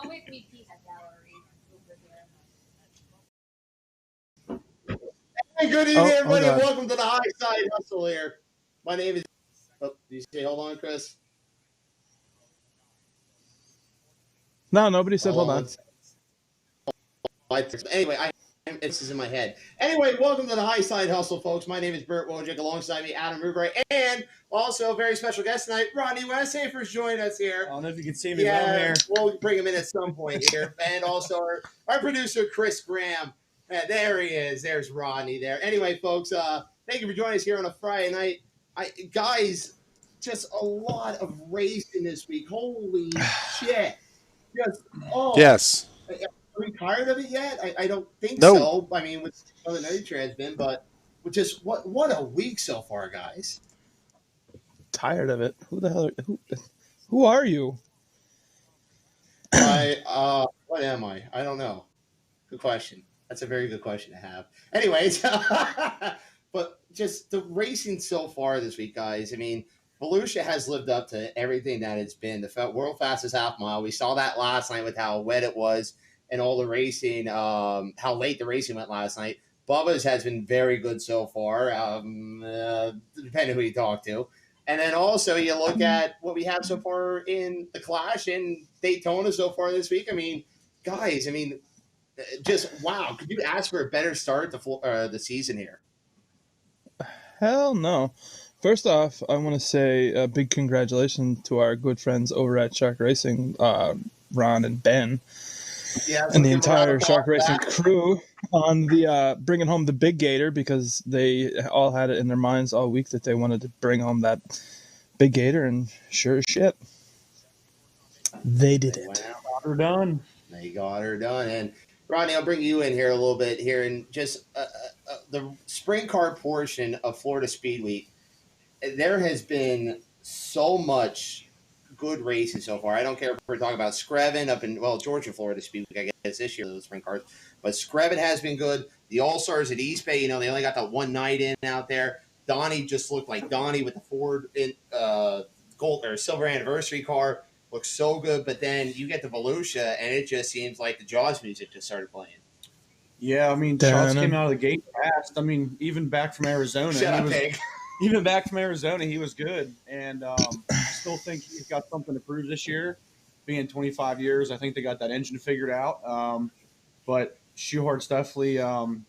Don't make me pee at gallery over there. Hey, good evening, everybody, and welcome to the Highside Hustle here. My name is... Oh, did you say hold on, Chris? No, nobody said hold on. Anyway, this is in my head. Anyway, welcome to the Highside Hustle, folks. My name is Bert, Wojcik. Alongside me, Adam Rubright, and also a very special guest tonight, Rodney Westhafer's joining us here. I don't know if you can see me well here. We'll bring him in at some point here. And also our producer, Chris Graham. There he is. There's Rodney there. Anyway, folks, thank you for joining us here on a Friday night. Guys, just a lot of racing this week. Holy shit. Yes. Are we tired of it yet? I don't think so. I mean, with other night trans been, but just what a week so far, guys. Tired of it. Who the hell? Who are you? What am I? I don't know. Good question. That's a very good question to have. Anyways, but just the racing so far this week, guys. I mean, Volusia has lived up to everything that it's been. The world fastest half mile. We saw that last night with how wet it was and all the racing, how late the racing went last night. Bubba's has been very good so far, depending who you talk to. And then also you look at what we have so far in the Clash in Daytona so far this week. I mean, guys, just wow. Could you ask for a better start to the season here? Hell no. First off, I want to say a big congratulations to our good friends over at Shark Racing, Ron and Ben, and the entire Shark Racing crew on the bringing home the big gator, because they all had it in their minds all week that they wanted to bring home that big gator, and sure as shit, they did it. Got her done. They got her done. And Rodney, I'll bring you in here a little bit here, and just the sprint car portion of Florida Speed Week. There has been so much good racing so far. I don't care if we're talking about Screven up in, Georgia, Florida Speed Week, I guess this year, those sprint cars. But Screven has been good. The All-Stars at East Bay, they only got that one night in out there. Donnie just looked like Donnie with the Ford gold or silver anniversary car. Looks so good. But then you get to Volusia, and it just seems like the Jaws music just started playing. Yeah, shots came out of the gate fast. Even back from Arizona. Even back from Arizona, he was good. And I still think he's got something to prove this year. Being 25 years, I think they got that engine figured out. But Schuhart's definitely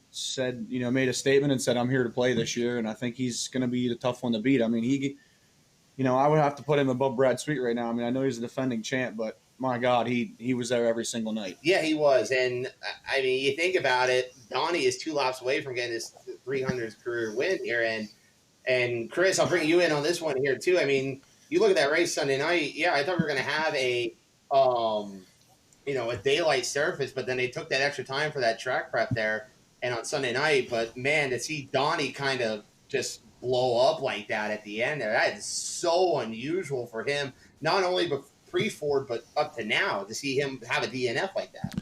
said, made a statement and said, I'm here to play this year. And I think he's going to be the tough one to beat. I would have to put him above Brad Sweet right now. I know he's a defending champ, but my God, he was there every single night. Yeah, he was. And, you think about it, Donnie is 2 laps away from getting his 300th career win here. And Chris, I'll bring you in on this one here too. You look at that race Sunday night. Yeah, I thought we were going to have a daylight surface, but then they took that extra time for that track prep there and on Sunday night. But man, to see Donnie kind of just blow up like that at the end there, that is so unusual for him. Not only pre-Ford, but up to now, to see him have a DNF like that.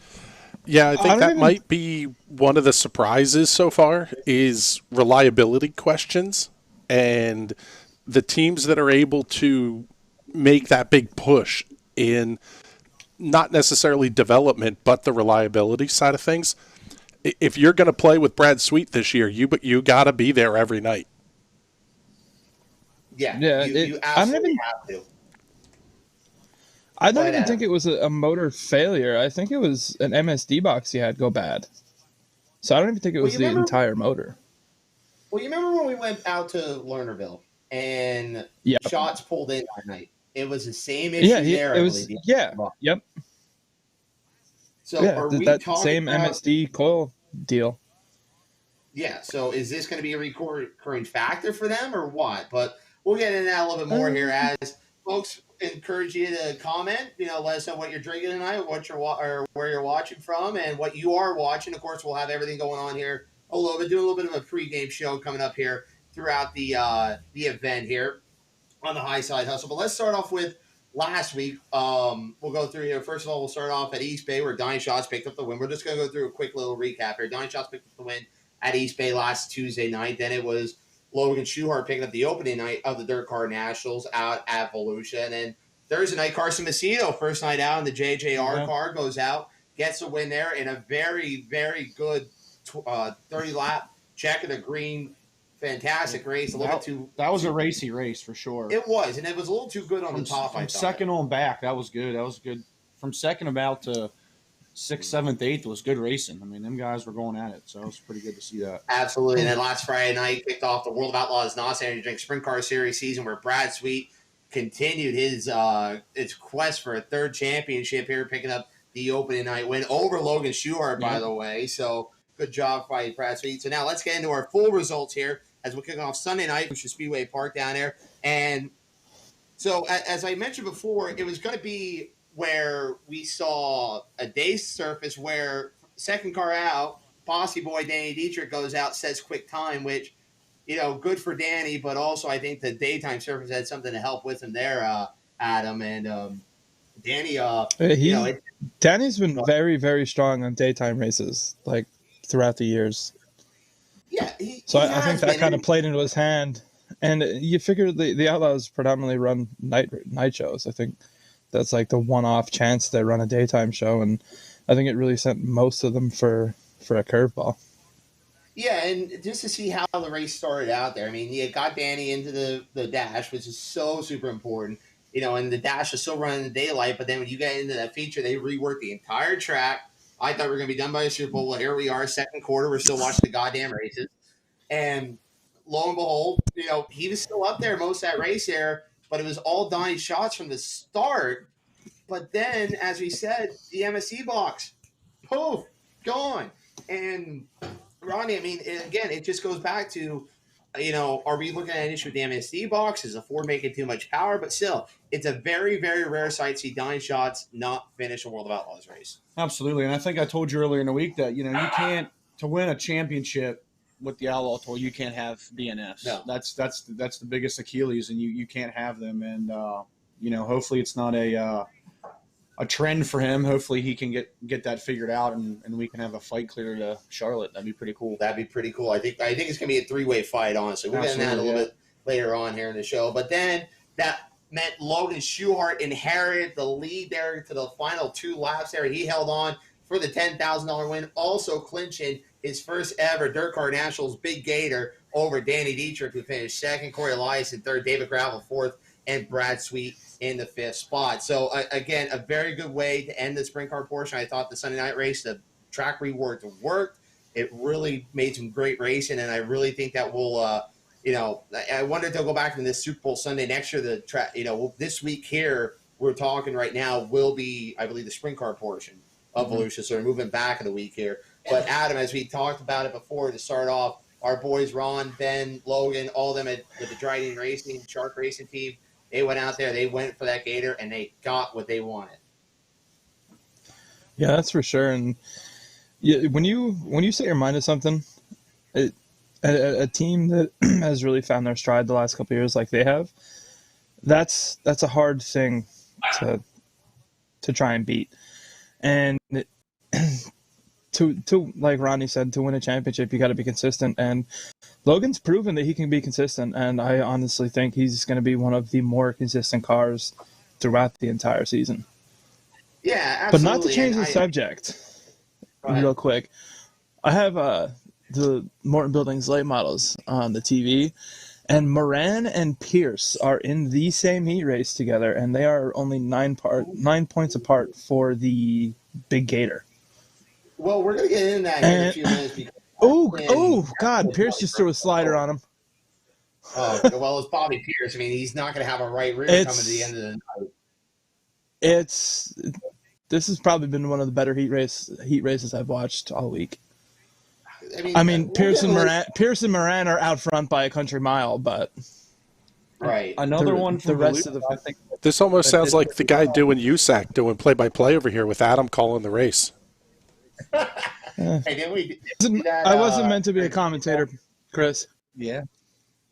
Yeah, I think that might be one of the surprises so far is reliability questions. And the teams that are able to make that big push in not necessarily development, but the reliability side of things. If you're going to play with Brad Sweet this year, you got to be there every night. Yeah, you absolutely have to. I don't even think it was a motor failure. I think it was an MSD box he had go bad. So I don't even think it was the entire motor. Well, you remember when we went out to Lernerville and shots pulled in that night? It was the same issue there. It was. Yep. So are we that talking same about MSD coil deal? Yeah. So is this going to be a recurring factor for them or what? But we'll get into that a little bit more here as folks encourage you to comment. Let us know what you're drinking tonight, what you're or where you're watching from, and what you are watching. Of course, we'll have everything going on here a little bit. Do a little bit of a pregame show coming up here throughout the event here on the Highside Hustle. But let's start off with last week. We'll go through here. First of all, we'll start off at East Bay where Donnie Schatz picked up the win. We're just going to go through a quick little recap here. Donnie Schatz picked up the win at East Bay last Tuesday night. Then it was Logan Schuhart picking up the opening night of the Dirt Car Nationals out at Volusia. And then Thursday night, Carson Macedo, first night out in the JJR car, goes out, gets a win there in a very, very good 30-lap check of the green. Fantastic race. That was a racy race for sure. It was, and it was a little too good on the top. From second on back, that was good. That was good. From second about to 6th, 7th, 8th was good racing. I mean, them guys were going at it, so it was pretty good to see that. Absolutely. And then last Friday night kicked off the World of Outlaws NOS Energy Drink Sprint Car Series season where Brad Sweet continued his quest for a third championship here, picking up the opening night win over Logan Schuhart, by the way. So good job by Brad Sweet. So now let's get into our full results here as we're kicking off Sunday night, which is Speedway Park down there. And so as I mentioned before, it was going to be where we saw a day surface where second car out, Posse Boy Danny Dietrich goes out, says quick time, which, good for Danny, but also I think the daytime surface had something to help with him there, Adam. And Danny, Danny's been very, very strong on daytime races, like throughout the years. Yeah. I think that kind of played into his hand. And you figure the Outlaws predominantly run night shows. I think that's like the one-off chance they run a daytime show, and I think it really sent most of them for a curveball. Yeah, and just to see how the race started out there, I mean, you got Danny into the dash, which is so super important, and the dash is still running in the daylight, but then when you get into that feature, they rework the entire track. I thought we were going to be done by the Super Bowl. Well, here we are, second quarter. We're still watching the goddamn races. And lo and behold, he was still up there most of that race there, but it was all Donnie Schatz from the start. But then, as we said, the MSC box, poof, gone. And Ronnie, I mean, again, it just goes back to, are we looking at an issue with the MSD box? Is the Ford making too much power? But still, it's a very, very rare sight to see Donnie Schatz not finish a World of Outlaws race. Absolutely. And I think I told you earlier in the week that, you can't, to win a championship with the Outlaw Tour, you can't have DNFs. No. That's the biggest Achilles, and you can't have them. And, hopefully it's not a trend for him. Hopefully he can get that figured out, and we can have a fight clear to Charlotte. That'd be pretty cool. That'd be pretty cool. I think it's gonna be a three-way fight. Honestly, we'll get into that a little bit later on here in the show. But then that meant Logan Schuhart inherited the lead there to the final 2 laps. There, he held on for the $10,000 win, also clinching his first ever Dirt Car Nationals Big Gator over Danny Dietrich, who finished second, Corey Elias in third, David Gravel fourth, and Brad Sweet in the 5th spot. So, again, a very good way to end the sprint car portion. I thought the Sunday night race, the track reworked worked. It really made some great racing, and I really think that will, I wonder if they'll go back to this Super Bowl Sunday next year. The track, this week here, we're talking right now, will be, I believe, the sprint car portion of Volusia. So we're moving back in the week here. But, Adam, as we talked about it before, to start off, our boys, Ron, Ben, Logan, all of them with the Dryden Racing, Shark Racing team, they went out there, they went for that Gator, and they got what they wanted. Yeah, that's for sure. And when you set your mind to something, a team that has really found their stride the last couple of years like they have, that's a hard thing to try and beat. And to like Ronnie said, to win a championship, you got to be consistent. And Logan's proven that he can be consistent, and I honestly think he's going to be one of the more consistent cars throughout the entire season. Yeah, absolutely. But not to change the subject, real quick. I have the Morton Buildings late models on the TV, And Moran and Pierce are in the same heat race together, and they are only 9 points apart for the Big Gator. Well, we're going to get into that here in a few minutes. God, Pierce just threw a slider on him. Oh, well, it's Bobby Pierce. I mean, he's not going to have a right rear coming to the end of the night. This has probably been one of the better heat races I've watched all week. I mean, Pierce and Moran are out front by a country mile, but right. Another one for the rest Volusia, of the. I think this almost sounds like the guy doing USAC doing play-by-play over here with Adam calling the race. Hey, I wasn't meant to be a commentator, Chris. Yeah,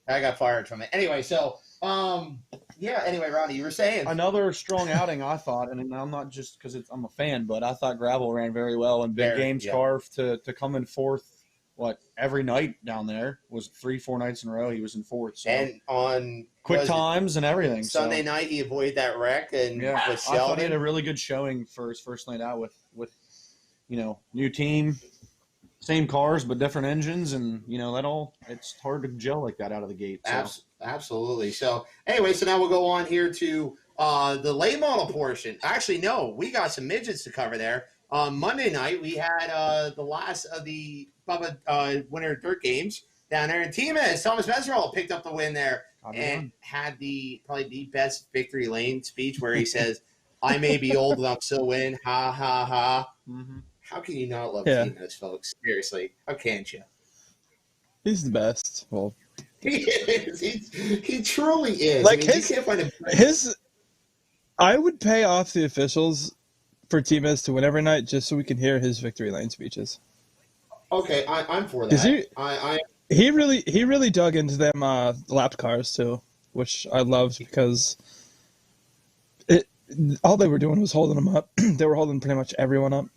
I got fired from it. Anyway, so anyway, Ronnie, you were saying another strong outing. I thought, and I'm not just because I'm a fan, but I thought Gravel ran very well, and Big Game's Carve to come in fourth. Every night down there was 3-4 nights in a row. He was in fourth. So. And on quick times and everything. Sunday night, he avoided that wreck, and with I Sheldon. thought he had a really good showing for his first night out with new team, same cars but different engines, and it's hard to gel like that out of the gate. So. Absolutely. So anyway, now we'll go on here to the late model portion. Actually, no, we got some midgets to cover there. On Monday night, we had the last of the Bubba Winter Dirt Games down there in Timas. Thomas Meserol picked up the win there and had probably the best victory lane speech where he says, "I may be old, but I'm still winning. Ha ha ha." Mm-hmm. How can you not love Timas, folks? Seriously, how can't you? He's the best. Well, he is. He truly is. Like you can't find I would pay off the officials for Timas to win every night just so we can hear his victory lane speeches. Okay, I'm for that. He really dug into them lapped cars too, which I loved because all they were doing was holding them up. They were holding pretty much everyone up,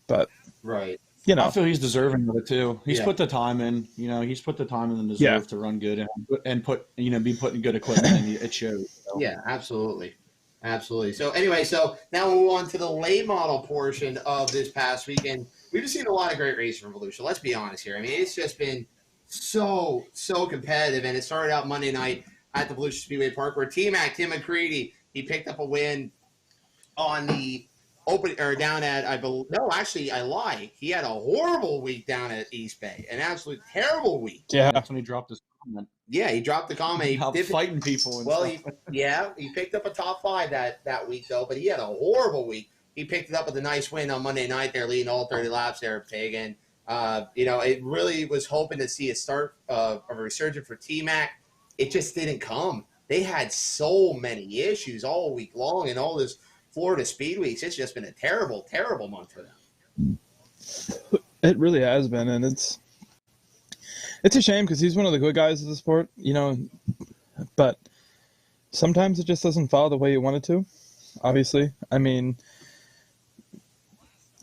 but right. I feel he's deserving of it too. He's put the time in. He's put the time in and deserve to run good and put be putting good equipment in. It shows. So. Yeah, absolutely. Absolutely. So anyway, now we'll move on to the late model portion of this past weekend. We've just seen a lot of great racing from Volusia. Let's be honest here. I mean, it's just been so competitive, and it started out Monday night at the Volusia Speedway Park where Tim McCready, he picked up a win on the open or down at I lie. He had a horrible week down at East Bay, an absolute terrible week. Yeah, that's when he dropped his comment. Yeah, he dropped the comment. He fighting people. He picked up a top 5 that week though, but he had a horrible week. He picked it up with a nice win on Monday night. They're leading all 30 laps there at Pig, and it really was hoping to see a start of a resurgence for T-Mac. It just didn't come. They had so many issues all week long, and all this Florida Speed Weeks. It's just been a terrible, terrible month for them. It really has been, and it's a shame because he's one of the good guys of the sport, but sometimes it just doesn't follow the way you want it to, obviously. I mean,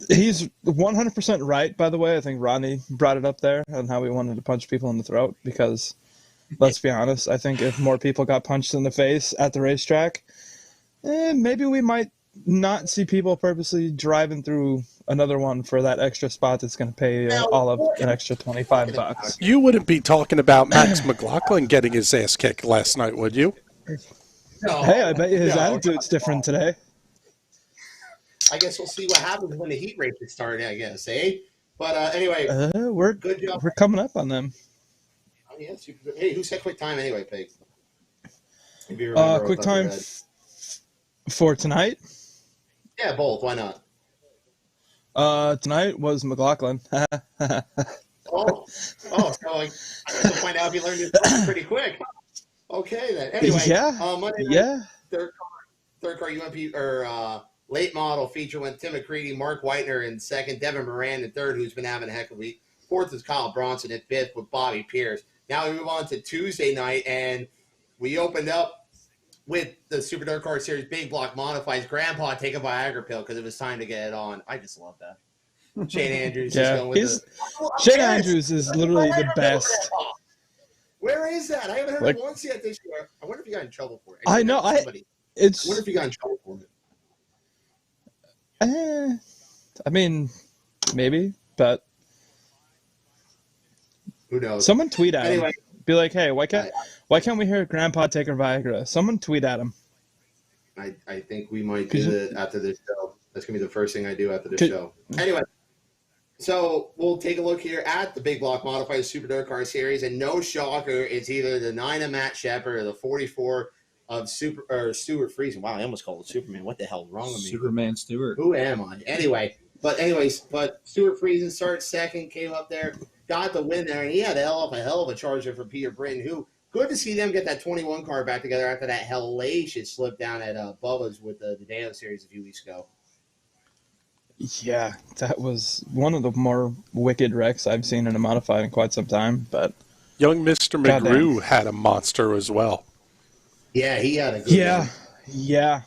he's 100% right, by the way. I think Rodney brought it up there on how he wanted to punch people in the throat because, let's be honest, I think if more people got punched in the face at the racetrack, maybe we might not see people purposely driving through another one for that extra spot that's going to pay all of an extra $25. You wouldn't be talking about Max McLaughlin getting his ass kicked last night, would you? No, hey, I bet his attitude's different today. I guess we'll see what happens when the heat races start, I guess, eh? But anyway, good job. We're coming up on them. Oh, yeah, hey, who said quick time anyway, Pig? Quick time for tonight? Yeah, both. Why not? Tonight was McLaughlin. So I guess we'll find out if you learned this pretty quick. Okay, then. Anyway, Monday night, third car UMP or late model feature went Tim McCready, Mark Whitener in second, Devin Moran in third, who's been having a heck of a week. Fourth is Kyle Bronson at fifth with Bobby Pierce. Now we move on to Tuesday night, and we opened up with the Super Dirt Car Series Big Block Modifieds. Grandpa take a Viagra pill because it was time to get it on. I just love that. Shane Andrews is going with Shane Andrews is literally the best. Where is that? I haven't heard it once yet this year. I wonder if he got in trouble for it. I know. I wonder if he got in trouble for it. I mean, maybe, but who knows? Someone tweet at him. Be like, hey, why can't we hear Grandpa taking Viagra? Someone tweet at him. I think we might do it after this show. That's going to be the first thing I do after the show. Anyway, so we'll take a look here at the Big Block Modified Super Dirt Car Series. And no shocker, it's either the 9 of Matt Shepard or the 44 of Stuart Friesen. Wow, I almost called it Superman. What the hell is wrong with me? Superman Stewart. Who am I? Anyways, Stuart Friesen started second, came up there, got the win there, and he had a hell of a charge there for Peter Britton, who good to see them get that 21 car back together after that hellacious slip down at Bubba's with the Deo series a few weeks ago. Yeah, that was one of the more wicked wrecks I've seen in a modified in quite some time. But young Mr. McGrew had a monster as well. Yeah, he had a good one. Yeah.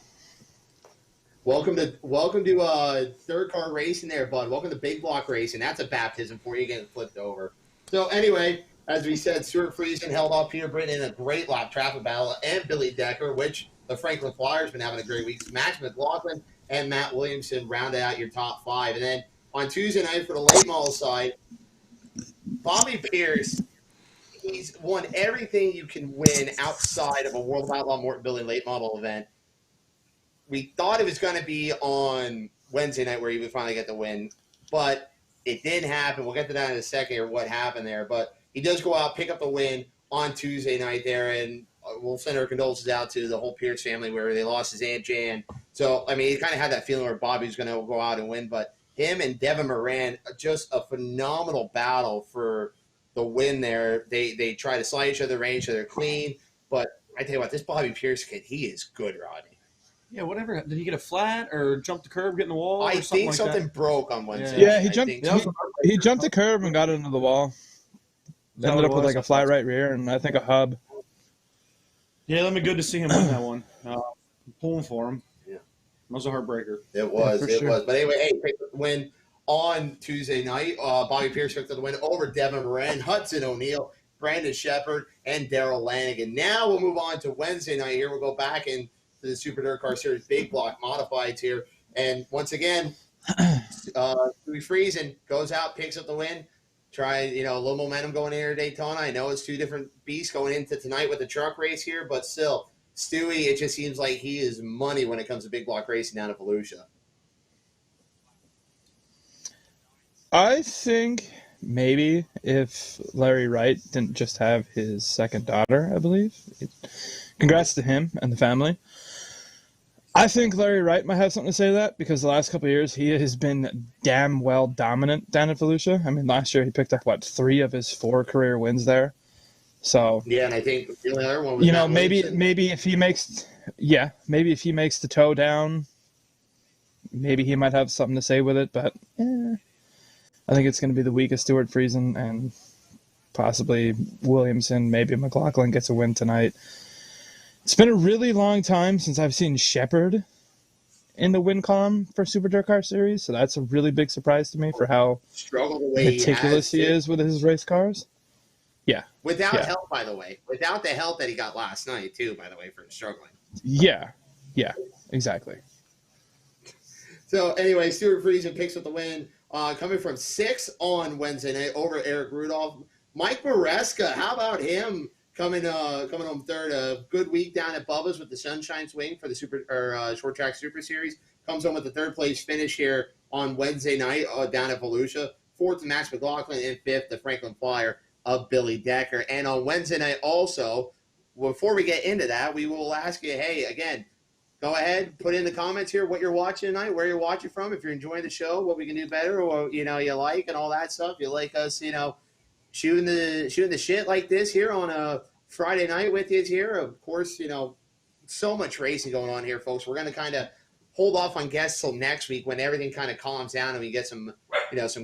Welcome to third car racing there, bud. Welcome to Big Block Racing. That's a baptism for you getting flipped over. So anyway, as we said, Stuart Friesen held off Peter Britton in a great lap traffic battle, and Billy Decker, which the Franklin Flyers been having a great week. Max McLaughlin and Matt Williamson rounded out your top 5. And then on Tuesday night for the late model side, Bobby Pierce, he's won everything you can win outside of a World of Outlaw Morton Building late model event. We thought it was going to be on Wednesday night where he would finally get the win, but it didn't happen. We'll get to that in a second or what happened there. But he does go out, pick up the win on Tuesday night there, and we'll send our condolences out to the whole Pierce family where they lost his Aunt Jan. So, I mean, he kind of had that feeling where Bobby was going to go out and win. But him and Devin Moran, just a phenomenal battle for the win there. They try to slide each other, rain each other clean. But I tell you what, this Bobby Pierce kid, he is good, Rodney. Yeah, whatever. Did he get a flat or jump the curb, get in the wall? I think something broke on Wednesday. Yeah, he jumped the curb and got it into the wall. Ended up with like a flat right rear and I think a hub. Yeah, that'd be good to see him win that one. Pulling for him. Yeah, it was a heartbreaker. It was. But anyway, hey, pick the win on Tuesday night. Bobby Pierce picked up the win over Devin Moran, Hudson O'Neill, Brandon Shepard, and Daryl Lanigan. Now we'll move on to Wednesday night here. We'll go back into the Super Dirt Car Series Big Block Modifieds here. And once again, Friesen goes out, picks up the win. Try, a little momentum going into Daytona. I know it's two different beasts going into tonight with the truck race here, but still, Stewie, it just seems like he is money when it comes to big block racing down at Volusia. I think maybe if Larry Wright didn't just have his second daughter, I believe. Congrats to him and the family. I think Larry Wright might have something to say to that because the last couple of years he has been damn well dominant down at Volusia. I mean, last year he picked up, 3 of his 4 career wins there. So yeah, and I think the other one was maybe if he makes the toe down, maybe he might have something to say with it. But I think it's going to be the week of Stuart Friesen and possibly Williamson. Maybe McLaughlin gets a win tonight. It's been a really long time since I've seen Shepard in the win column for Super Dirt Car Series, so that's a really big surprise to me for how meticulous he is with his race cars. Yeah. Without help, by the way. Without the help that he got last night, too, by the way, for struggling. Yeah, exactly. So, anyway, Stuart Friesen picks up the win, coming from 6th on Wednesday night over Eric Rudolph. Mike Maresca, how about him? Coming home third, a good week down at Bubba's with the Sunshine Swing for the Short Track Super Series. Comes home with the 3rd place finish here on Wednesday night down at Volusia. 4th, Max McLaughlin, and 5th, the Franklin Flyer of Billy Decker. And on Wednesday night also, before we get into that, we will ask you, hey, again, go ahead, put in the comments here what you're watching tonight, where you're watching from, if you're enjoying the show, what we can do better, or, you like and all that stuff. You like us, shooting the shit like this here on a Friday night with you here. Of course, so much racing going on here, folks. We're going to kind of hold off on guests till next week when everything kind of calms down and we get some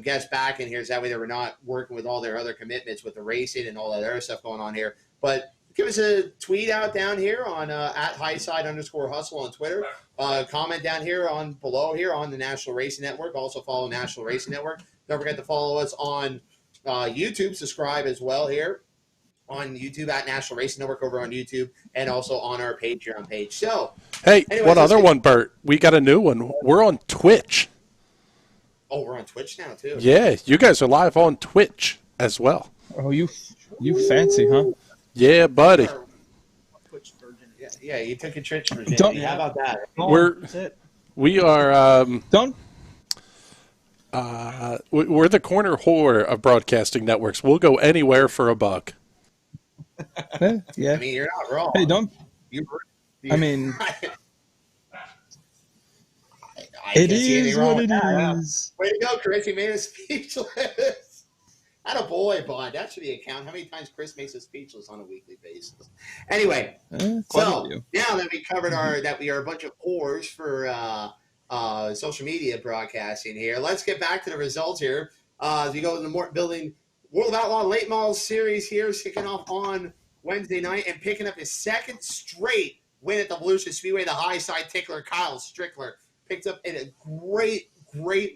guests back in here. So that way that we're not working with all their other commitments with the racing and all that other stuff going on here. But give us a tweet out down here on at Highside_Hustle on Twitter. Comment down here below here on the National Racing Network. Also follow National Racing Network. Don't forget to follow us on YouTube. Subscribe as well here on YouTube at National Racing Network over on YouTube and also on our Patreon page. So, hey, one other one, Bert. We got a new one. We're on Twitch. Oh, we're on Twitch now too. Yeah, you guys are live on Twitch as well. Oh, you fancy, huh? Yeah, buddy. Yeah, you took a Twitch virginity. How about that? We are Don't. We're the corner whore of broadcasting networks. We'll go anywhere for $1. Yeah. I mean, you're not wrong. Hey, don't. I mean, it is what it is. Way to go, Chris. You made us speechless. Not a boy, Bond. That should be a count. How many times Chris makes us speechless on a weekly basis? Anyway, so now that we covered that we are a bunch of whores for social media broadcasting here, let's get back to the results here. As we go to the Morton Building World of Outlaw Late Model Series here, kicking off on Wednesday night and picking up his second straight win at the Volusia Speedway. The Highside Tickler, Kyle Strickler, picked up in a great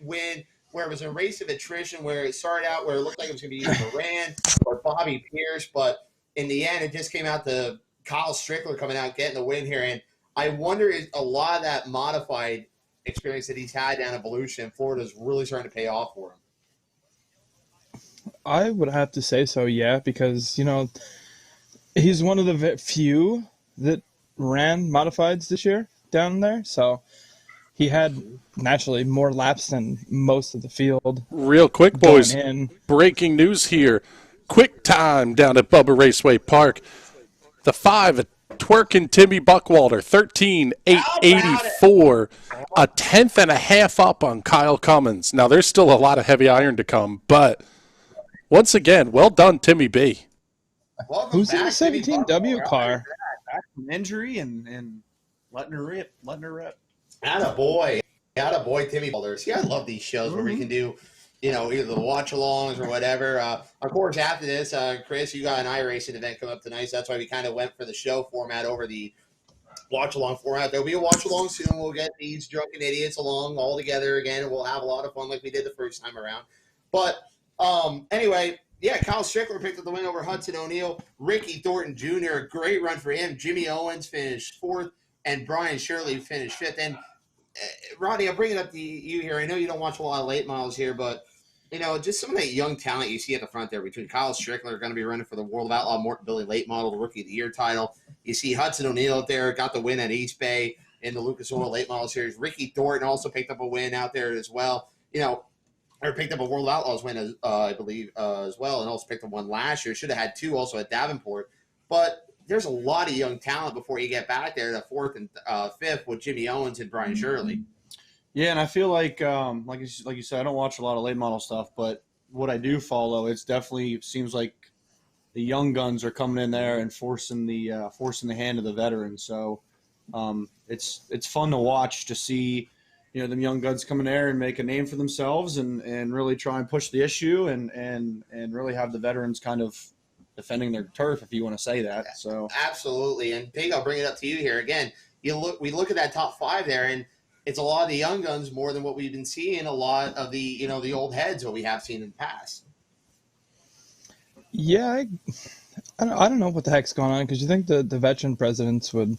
win where it was a race of attrition where it started out where it looked like it was going to be either Moran or Bobby Pierce, but in the end it just came out to Kyle Strickler coming out getting the win here. And I wonder if a lot of that modified experience that he's had down in Volusia in Florida is really starting to pay off for him. I would have to say so, yeah, because, he's one of the few that ran modifieds this year down there, so he had naturally more laps than most of the field. Real quick, boys, breaking news here. Quick time down at Bubba Raceway Park. The 5, twerking Timmy Buckwalter, 13.884, a tenth and a half up on Kyle Cummins. Now, there's still a lot of heavy iron to come, but once again, well done, Timmy B. Who's in the 17W car? Back from injury and letting her rip. Attaboy, Timmy Buckwalter. See, I love these shows where we can do, either the watch-alongs or whatever. Of course, after this, Chris, you got an iRacing event coming up tonight, so that's why we kind of went for the show format over the watch-along format. There'll be a watch-along soon. We'll get these drunken idiots along all together again, and we'll have a lot of fun like we did the first time around. But anyway, yeah, Kyle Strickler picked up the win over Hudson O'Neill. Ricky Thornton Jr., a great run for him. Jimmy Owens finished 4th, and Brian Shirley finished 5th. And Rodney, I'll bring it up to you here. I know you don't watch a lot of late models here, but, just some of that young talent you see at the front there between Kyle Strickler, going to be running for the World of Outlaw Morton Building late model, the Rookie of the Year title. You see Hudson O'Neill out there, got the win at East Bay in the Lucas Oil late model series. Ricky Thornton also picked up a win out there as well. Or picked up a World of Outlaws win, I believe, as well, and also picked up one last year. Should have had 2 also at Davenport. But there's a lot of young talent before you get back there to 4th and 5th with Jimmy Owens and Brian Shirley. Yeah, and I feel like you said, I don't watch a lot of late model stuff, but what I do follow, it's definitely seems like the young guns are coming in there and forcing the hand of the veterans. So it's fun to watch to see. Them young guns come in there and make a name for themselves and really try and push the issue and really have the veterans kind of defending their turf, if you want to say that. So absolutely. And Pig, I'll bring it up to you here again. We look at that top 5 there, and it's a lot of the young guns more than what we've been seeing. A lot of the the old heads what we have seen in the past. Yeah, I don't know what the heck's going on, because you think the veteran presidents would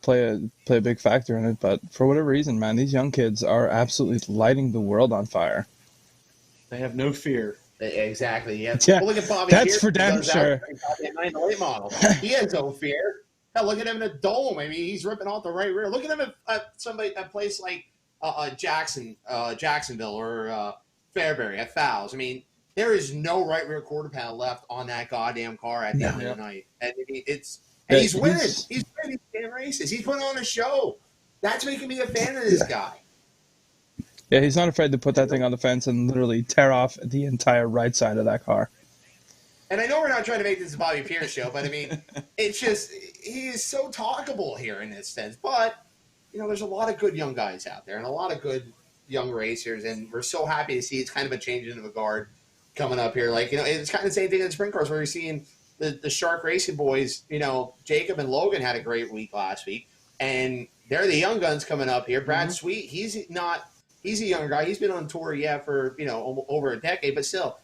play a big factor in it, but for whatever reason, man, these young kids are absolutely lighting the world on fire. They have no fear. Exactly. Yeah. Well, look at Bobby. That's for damn sure. He has no fear. Hell, look at him in a dome. I mean, he's ripping off the right rear. Look at him at a place like Jacksonville or Fairbury at Fowles. I mean, there is no right rear quarter panel left on that goddamn car at the end of the night. And he's winning. He's winning these damn races. He's putting on a show. That's making me a fan of this guy. Yeah, he's not afraid to put that thing on the fence and literally tear off the entire right side of that car. And I know we're not trying to make this a Bobby Pierce show, but I mean, it's just, he is so talkable here in this sense. But, there's a lot of good young guys out there and a lot of good young racers, and we're so happy to see it's kind of a change in the guard coming up here. Like, it's kind of the same thing in the sprint cars where you're seeing the Shark Racing boys, Jacob and Logan had a great week last week, and they're the young guns coming up here. Brad Sweet, he's a younger guy. He's been on tour, for, over a decade, but still,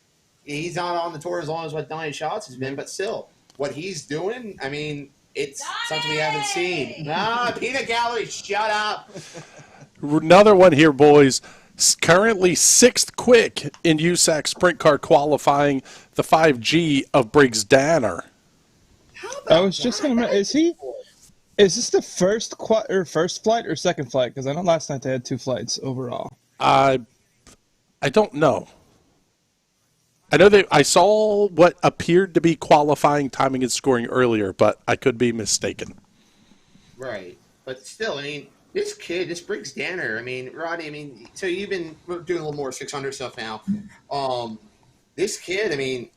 he's not on the tour as long as what Donnie Schatz has been, but still, what he's doing, I mean, it's something we haven't seen. Peanut Gallery, shut up. Another one here, boys. Currently 6th quick in USAC sprint car qualifying, the 5G of Briggs Danner. I was just going to is this the first flight or second flight? Because I know last night they had 2 flights overall. I don't know. I know I saw what appeared to be qualifying, timing, and scoring earlier, but I could be mistaken. Right. But still, I mean, this kid, this Briggs Danner, I mean, Rodney, I mean, so you've been doing a little more 600 stuff now. This kid, I mean,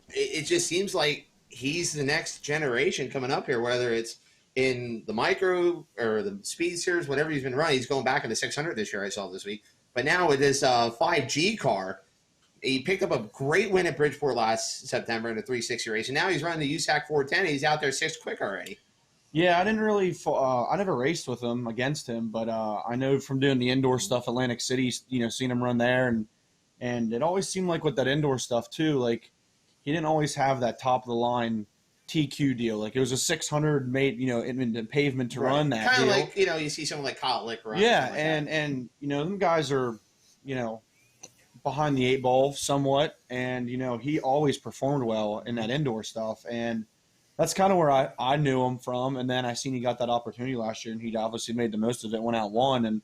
it just seems like he's the next generation coming up here, whether it's in the micro or the speed series, whatever he's been running. He's going back into 600 this year, I saw this week. But now with this 5G car, he picked up a great win at Bridgeport last September in a 360 race, and now he's running the USAC 410. He's out there 6th quick already. Yeah, I didn't really. I never raced with him against him, but I know from doing the indoor stuff, Atlantic City, seeing him run there, and it always seemed like with that indoor stuff too, like he didn't always have that top of the line TQ deal. Like it was a 600 made, in the pavement to run that. Kind of like you see someone like Kyle Lick run. Yeah, like and them guys are behind the 8 ball somewhat, and he always performed well in that indoor stuff, and that's kind of where I knew him from. And then I seen he got that opportunity last year, and he obviously made the most of it, went out won. And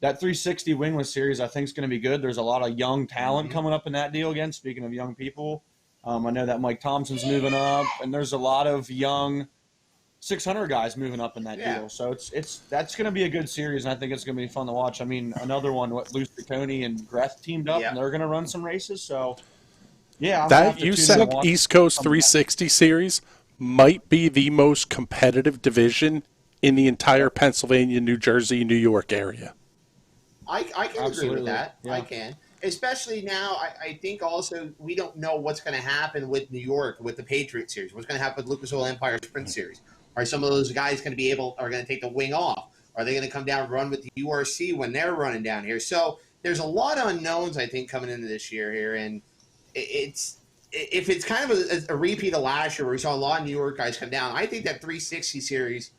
that 360 wingless series I think is going to be good. There's a lot of young talent coming up in that deal again. Speaking of young people, I know that Mike Thompson's moving up, and there's a lot of young 600 guys moving up in that deal. So that's going to be a good series, and I think it's going to be fun to watch. I mean, another one, Luce Ciccone and Greth teamed up, and they're going to run some races. So, yeah. That USAC East Coast 360 series might be the most competitive division in the entire Pennsylvania, New Jersey, New York area. I can agree with that. Yeah. I can. Especially now, I think also we don't know what's going to happen with New York with the Patriot Series. What's going to happen with Lucas Oil Empire Sprint Series? Are some of those guys going to are going to take the wing off? Are they going to come down and run with the URC when they're running down here? So there's a lot of unknowns, I think, coming into this year here. And if it's kind of a repeat of last year where we saw a lot of New York guys come down, I think that 360 series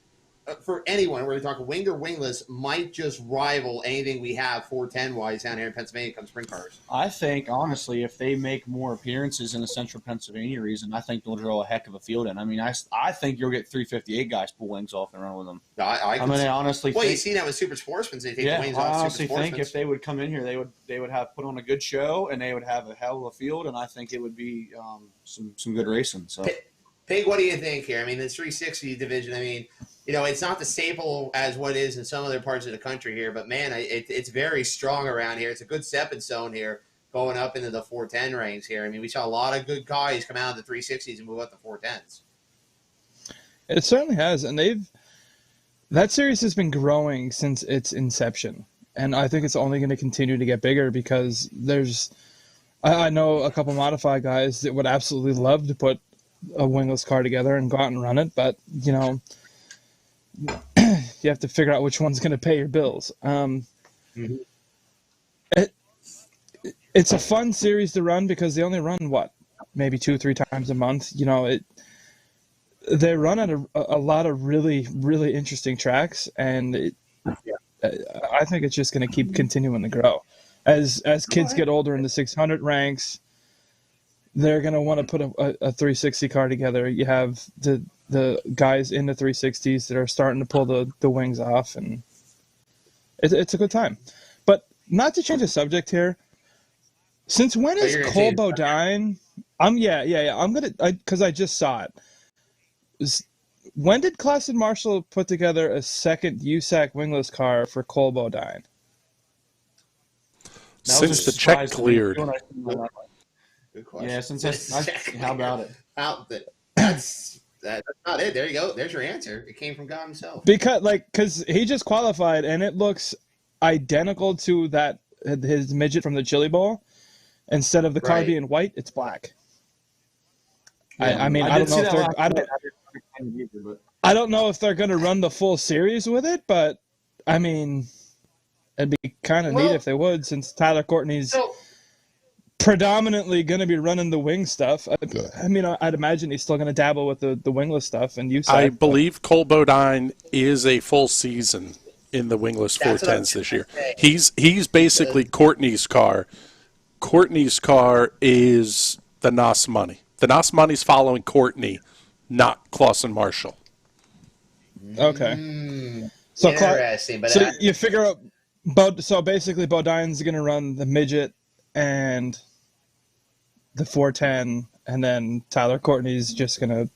for anyone, we're talking winged or wingless, might just rival anything we have 410-wise down here in Pennsylvania come sprint cars. I think, honestly, if they make more appearances in the central Pennsylvania region, I think they'll draw a heck of a field in. I mean, I think you'll get 358 guys pull wings off and run with them. I honestly think – well, you see that with Super Sportsmen. They take the wings off. I honestly think if they would come in here, they would have put on a good show, and they would have a hell of a field, and I think it would be some good racing. So, Pig, what do you think here? I mean, this 360 division, I mean – it's not the staple as what it is in some other parts of the country here, but man, it's very strong around here. It's a good stepping stone here going up into the 410 ranks here. I mean, we saw a lot of good guys come out of the 360s and move up to 410s. It certainly has, and that series has been growing since its inception, and I think it's only going to continue to get bigger because I know a couple modified guys that would absolutely love to put a wingless car together and go out and run it, but you have to figure out which one's going to pay your bills. It's a fun series to run because they only run maybe 2-3 times a month. They run at a lot of really, really interesting tracks, and I think it's just going to keep continuing to grow as kids get older in the 600 ranks. They're going to want to put a 360 car together. You have the guys in the 360s that are starting to pull the wings off, and it's a good time. But not to change the subject here, since when is Cole Bodine? I'm gonna because I just saw it. When did Clausen Marshall put together a second USAC wingless car for Cole Bodine? Since the check cleared. Good question. Yeah, how about it? That's not it. There you go. There's your answer. It came from God himself. Because he just qualified, and it looks identical to his midget from the Chili Bowl. Instead of the car being white, it's black. Yeah, I don't know if they're going to run the full series with it, but I mean, it'd be kind of neat if they would, since Tyler Courtney's predominantly going to be running the wing stuff. I mean, I'd imagine he's still going to dabble with the wingless stuff. And I believe Cole Bodine is a full season in the wingless 410s this year. He's basically Courtney's car. Courtney's car is the NOS Money. The NOS Money's following Courtney, not Clausen Marshall. Okay. So interesting. But so you figure out, so basically Bodine's going to run the midget and the 410, and then Tyler Courtney's just going to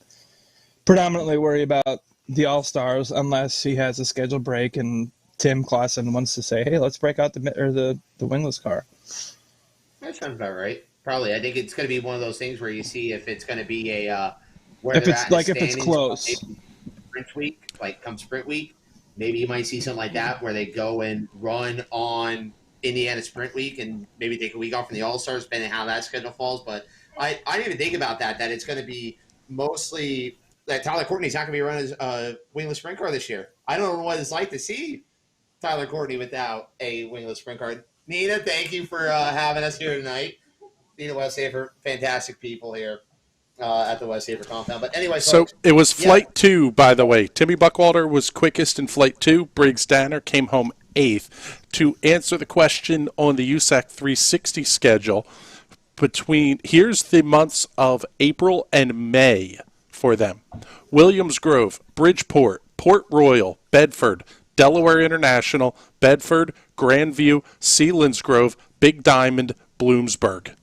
predominantly worry about the All-Stars unless he has a scheduled break and Tim Clausen wants to say, hey, let's break out the wingless car. That sounds about right. Probably. I think it's going to be one of those things where you see if it's going to be a if it's close. Sprint week, like come sprint week, maybe you might see something like that where they go and run on Indiana Sprint Week and maybe take a week off from the All-Stars, depending on how that schedule falls. But I didn't even think about that it's going to be mostly that Tyler Courtney's not going to be running a wingless sprint car this year. I don't know what it's like to see Tyler Courtney without a wingless sprint car. Nina, thank you for having us here tonight. Nina Westhafer, fantastic people here at the Westhafer compound. But anyway, so folks, it was Flight 2, by the way. Timmy Buckwalter was quickest in Flight 2. Briggs Danner came home 8th. To answer the question on the USAC 360 schedule, here's the months of April and May for them. Williams Grove, Bridgeport, Port Royal, Bedford, Delaware International, Bedford, Grandview, Selinsgrove, Big Diamond, Bloomsburg.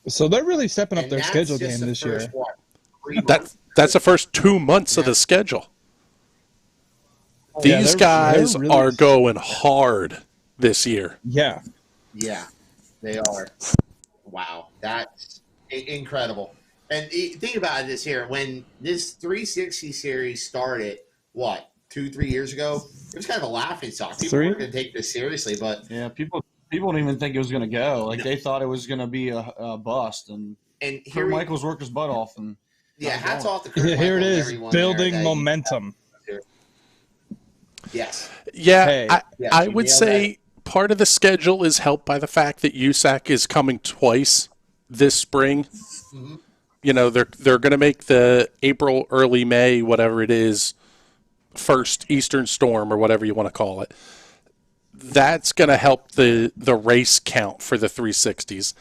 So they're really stepping up their schedule game this year. That's the first 2 months of the schedule. These guys really are going hard this year. Yeah. Yeah, they are. Wow, that's incredible. And think about this here. When this 360 series started, 2-3 years ago, it was kind of a laughing stock. People weren't going to take this seriously, but yeah, people didn't even think it was going to go. Like they thought it was going to be a bust, and here Michael's worked his butt off, and hats off to Kurt here it is, building momentum. Yes. Yeah, I would say part of the schedule is helped by the fact that USAC is coming twice this spring. Mm-hmm. You know, they're going to make the April, early May, whatever it is, first Eastern Storm or whatever you want to call it. That's going to help the race count for the 360s.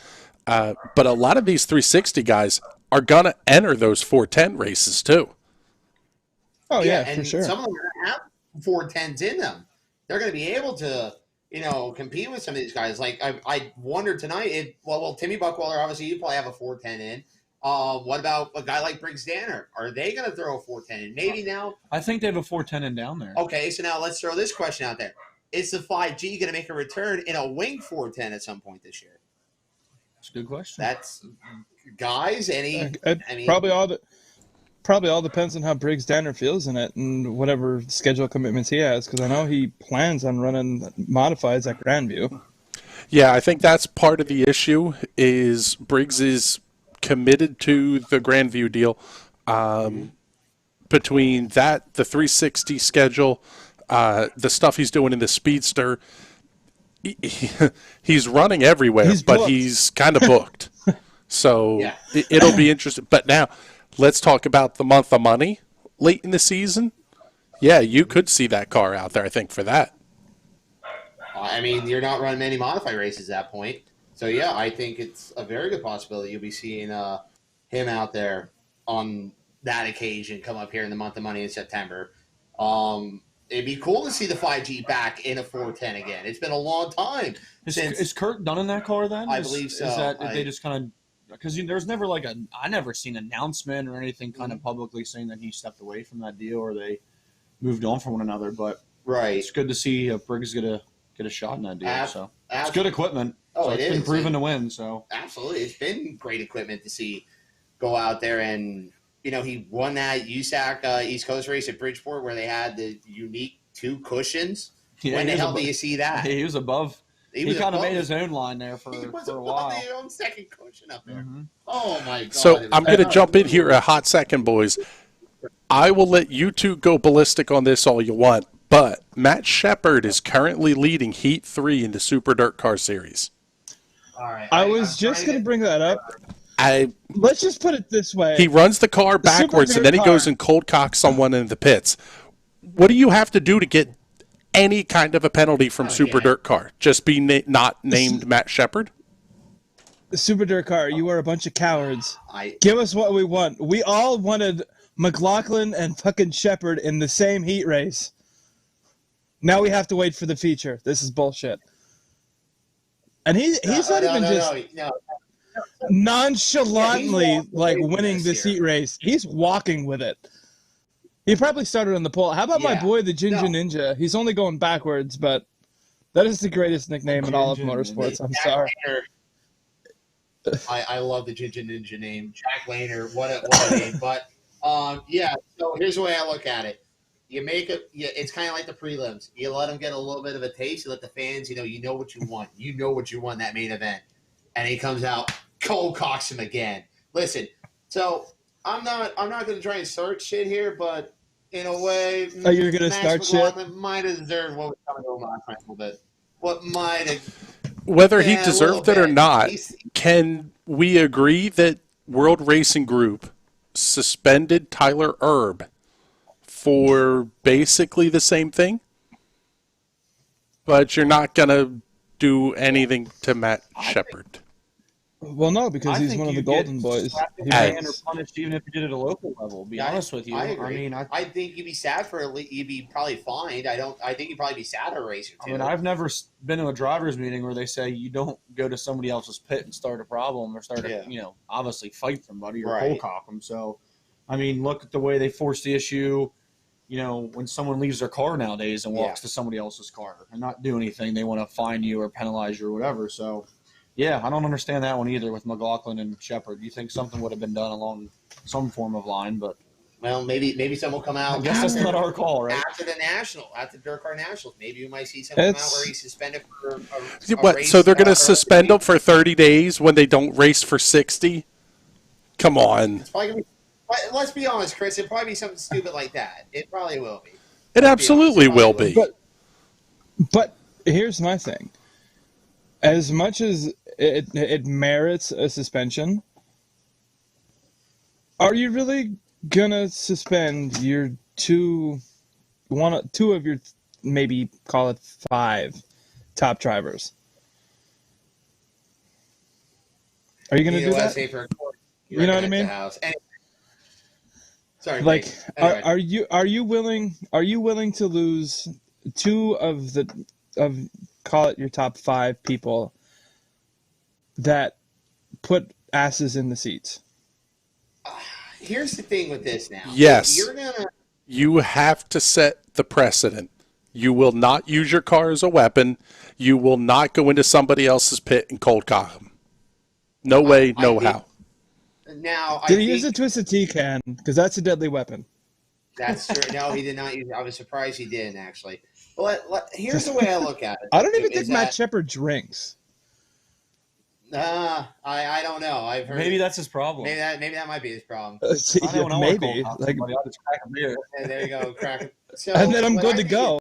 But a lot of these 360 guys are going to enter those 410 races too. Oh, yeah, and for sure. Some of them are going to have 410s in them. They're going to be able to, compete with some of these guys. Like, I wondered tonight, Timmy Buckwalter, obviously, you probably have a 410 in. What about a guy like Briggs Danner? Are they going to throw a 410 in? Maybe now. I think they have a 410 in down there. Okay, so now let's throw this question out there. Is the 5G going to make a return in a wing 410 at some point this year? That's a good question. That's guys. Probably all depends on how Briggs Danner feels in it and whatever schedule commitments he has. Because I know he plans on running modifieds at Grandview. Yeah, I think that's part of the issue. Is Briggs is committed to the Grandview deal. Between that, the 360 schedule, the stuff he's doing in the Speedster, he's running everywhere, but he's kind of booked. So it'll be interesting. But now, let's talk about the month of money late in the season. Yeah, you could see that car out there, I think, for that. I mean, you're not running many modified races at that point. So, yeah, I think it's a very good possibility you'll be seeing him out there on that occasion come up here in the month of money in September. It'd be cool to see the 5G back in a 410 again. It's been a long time. Is Kurt done in that car then? I believe so. Is that they just kind of – because there's never I never seen an announcement or anything kind of publicly saying that he stepped away from that deal or they moved on from one another. But it's good to see Briggs get a shot in that deal. So it's good equipment. Oh, so it's been proven to win. So absolutely, it's been great equipment to see go out there and he won that USAC East Coast race at Bridgeport where they had the unique 2 cushions. Yeah, when the hell do you see that? He was above. He kind of made his own line there for a while. He own second cushion up there. Mm-hmm. Oh my God! So I'm going to jump in here a hot second, boys. I will let you two go ballistic on this all you want, but Matt Shepard is currently leading Heat 3 in the Super Dirt Car Series. All right. I was just going to bring that up. Let's just put it this way. He runs the car backwards and then he goes and cold cocks someone in the pits. What do you have to do to get any kind of a penalty from Super Dirt Car? Just be not named Matt Shepard? Super Dirt Car, you are a bunch of cowards. Give us what we want. We all wanted McLaughlin and fucking Shepard in the same heat race. Now we have to wait for the feature. This is bullshit. And he's not even just nonchalantly winning this heat race. He's walking with it. He probably started on the pole. How about my boy, the Ginger Ninja? He's only going backwards, but that is the greatest nickname in all of motorsports. I'm sorry. I love the Ginger Ninja name. Jack Lehner, what a name. But, so here's the way I look at it. You make it. It's kind of like the prelims. You let them get a little bit of a taste. You let the fans, you know what you want. You know what you want in that main event. And he comes out, cold cocks him again. Listen, so I'm not going to try and start shit here, but in a way, you're going to start shit? Might have deserved what was coming over last night a little bit. What might have. Whether he deserved it or not, can we agree that World Racing Group suspended Tyler Erb for basically the same thing? But you're not going to do anything to Matt Shepard. Well, no, because he's one of the golden boys. He's banned or punished even if he did it at a local level. Be honest with you. I agree. I think you'd be sad you'd be probably fined. I think you'd probably be sad at a racer too. I mean, I've never been to a driver's meeting where they say you don't go to somebody else's pit and start a problem or start obviously fight somebody or cold cock them. So, I mean, look at the way they force the issue. When someone leaves their car nowadays and walks to somebody else's car and not do anything, they want to fine you or penalize you or whatever. So. Yeah, I don't understand that one either with McLaughlin and Shepard. You think something would have been done along some form of line, but maybe someone will come out. I guess that's not our call, right? After the Dirt Car Nationals, maybe we might see someone come out where he's suspended for a race. So they're going to suspend him for 30 days when they don't race for 60? Come on. Let's be honest, Chris. It'll probably be something stupid like that. It probably will be. It absolutely will be. But here's my thing. As much as it merits a suspension, are you really gonna suspend your two of your maybe call it 5 top drivers? Are you gonna do that? You know what I mean? Sorry. Like, anyway. are you willing to lose 2 of call it your top 5 people that put asses in the seats? Here's the thing with this now. Yes. You have to set the precedent. You will not use your car as a weapon. You will not go into somebody else's pit and cold cock them. No way, no how. Did he use a Twisted Tea can? Because that's a deadly weapon. That's true. No, he did not use it. I was surprised he didn't, actually. Here's the way I look at it. I don't even think Matt Shepard drinks. I don't know. I've heard maybe that's his problem. Maybe that might be his problem. Maybe. I'll just crack a beer. There you go, crack. So, and then I'm good to go.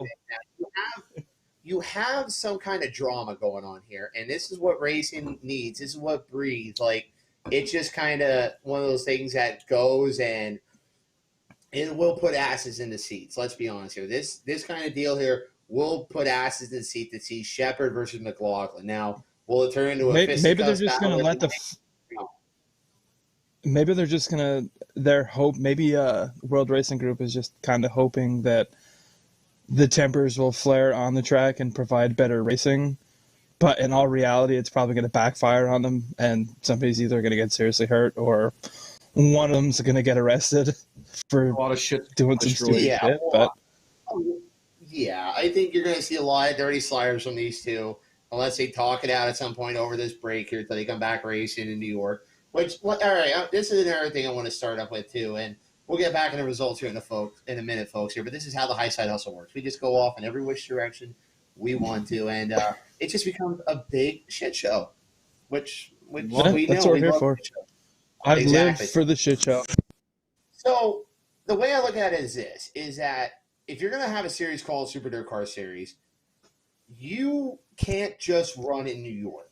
You have some kind of drama going on here, and this is what racing needs. This is what breathes. Like, it's just kind of one of those things that goes and it will put asses in the seats. Let's be honest here. This kind of deal here will put asses in the seat to see Shepard versus McLaughlin. Now, will it turn into a maybe they're just going to let maybe they're just going to maybe World Racing Group is just kind of hoping that the tempers will flare on the track and provide better racing. But in all reality, it's probably going to backfire on them, and somebody's either going to get seriously hurt or one of them's going to get arrested for a lot of shit doing some stupid shit. But I think you're going to see a lot of dirty sliders from these two, unless they talk it out at some point over this break here until they come back racing in New York. All right, this is another thing I want to start up with too, and we'll get back into results here in a minute, folks. Here, but this is how the Highside Hustle works. We just go off in every which direction we want to, and it just becomes a big shit show, which we that's know what we're here for. I've lived for the shit show. So the way I look at it is that if you're going to have a series called Super Dirt Car Series, you can't just run in New York.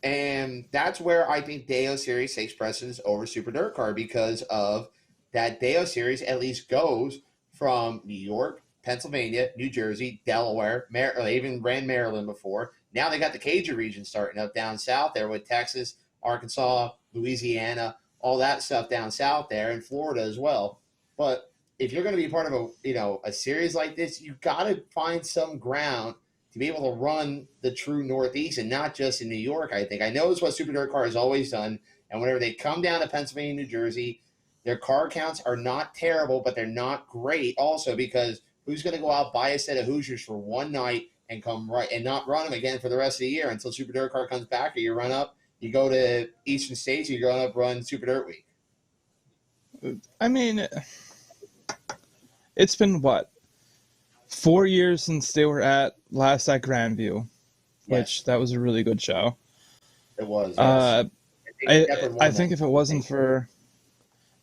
And that's where I think Deo Series takes precedence over Super Dirt Car, because of that Deo Series at least goes from New York, Pennsylvania, New Jersey, Delaware, they even ran Maryland before. Now they got the Cajun region starting up down south there with Texas, Arkansas, Louisiana, all that stuff down south there, and Florida as well. But if you're going to be part of a series like this, you've got to find some ground to be able to run the true Northeast and not just in New York, I think. I know it's what Super Dirt Car has always done, and whenever they come down to Pennsylvania, New Jersey, their car counts are not terrible, but they're not great also because who's going to go out, buy a set of Hoosiers for one night and come right and not run them again for the rest of the year until Super Dirt Car comes back, or you run up, you go to Eastern States, you go up, run Super Dirt Week. I mean, it's been, 4 years since they were last at Grandview, which that was a really good show. It was. Yes. I think if it wasn't for...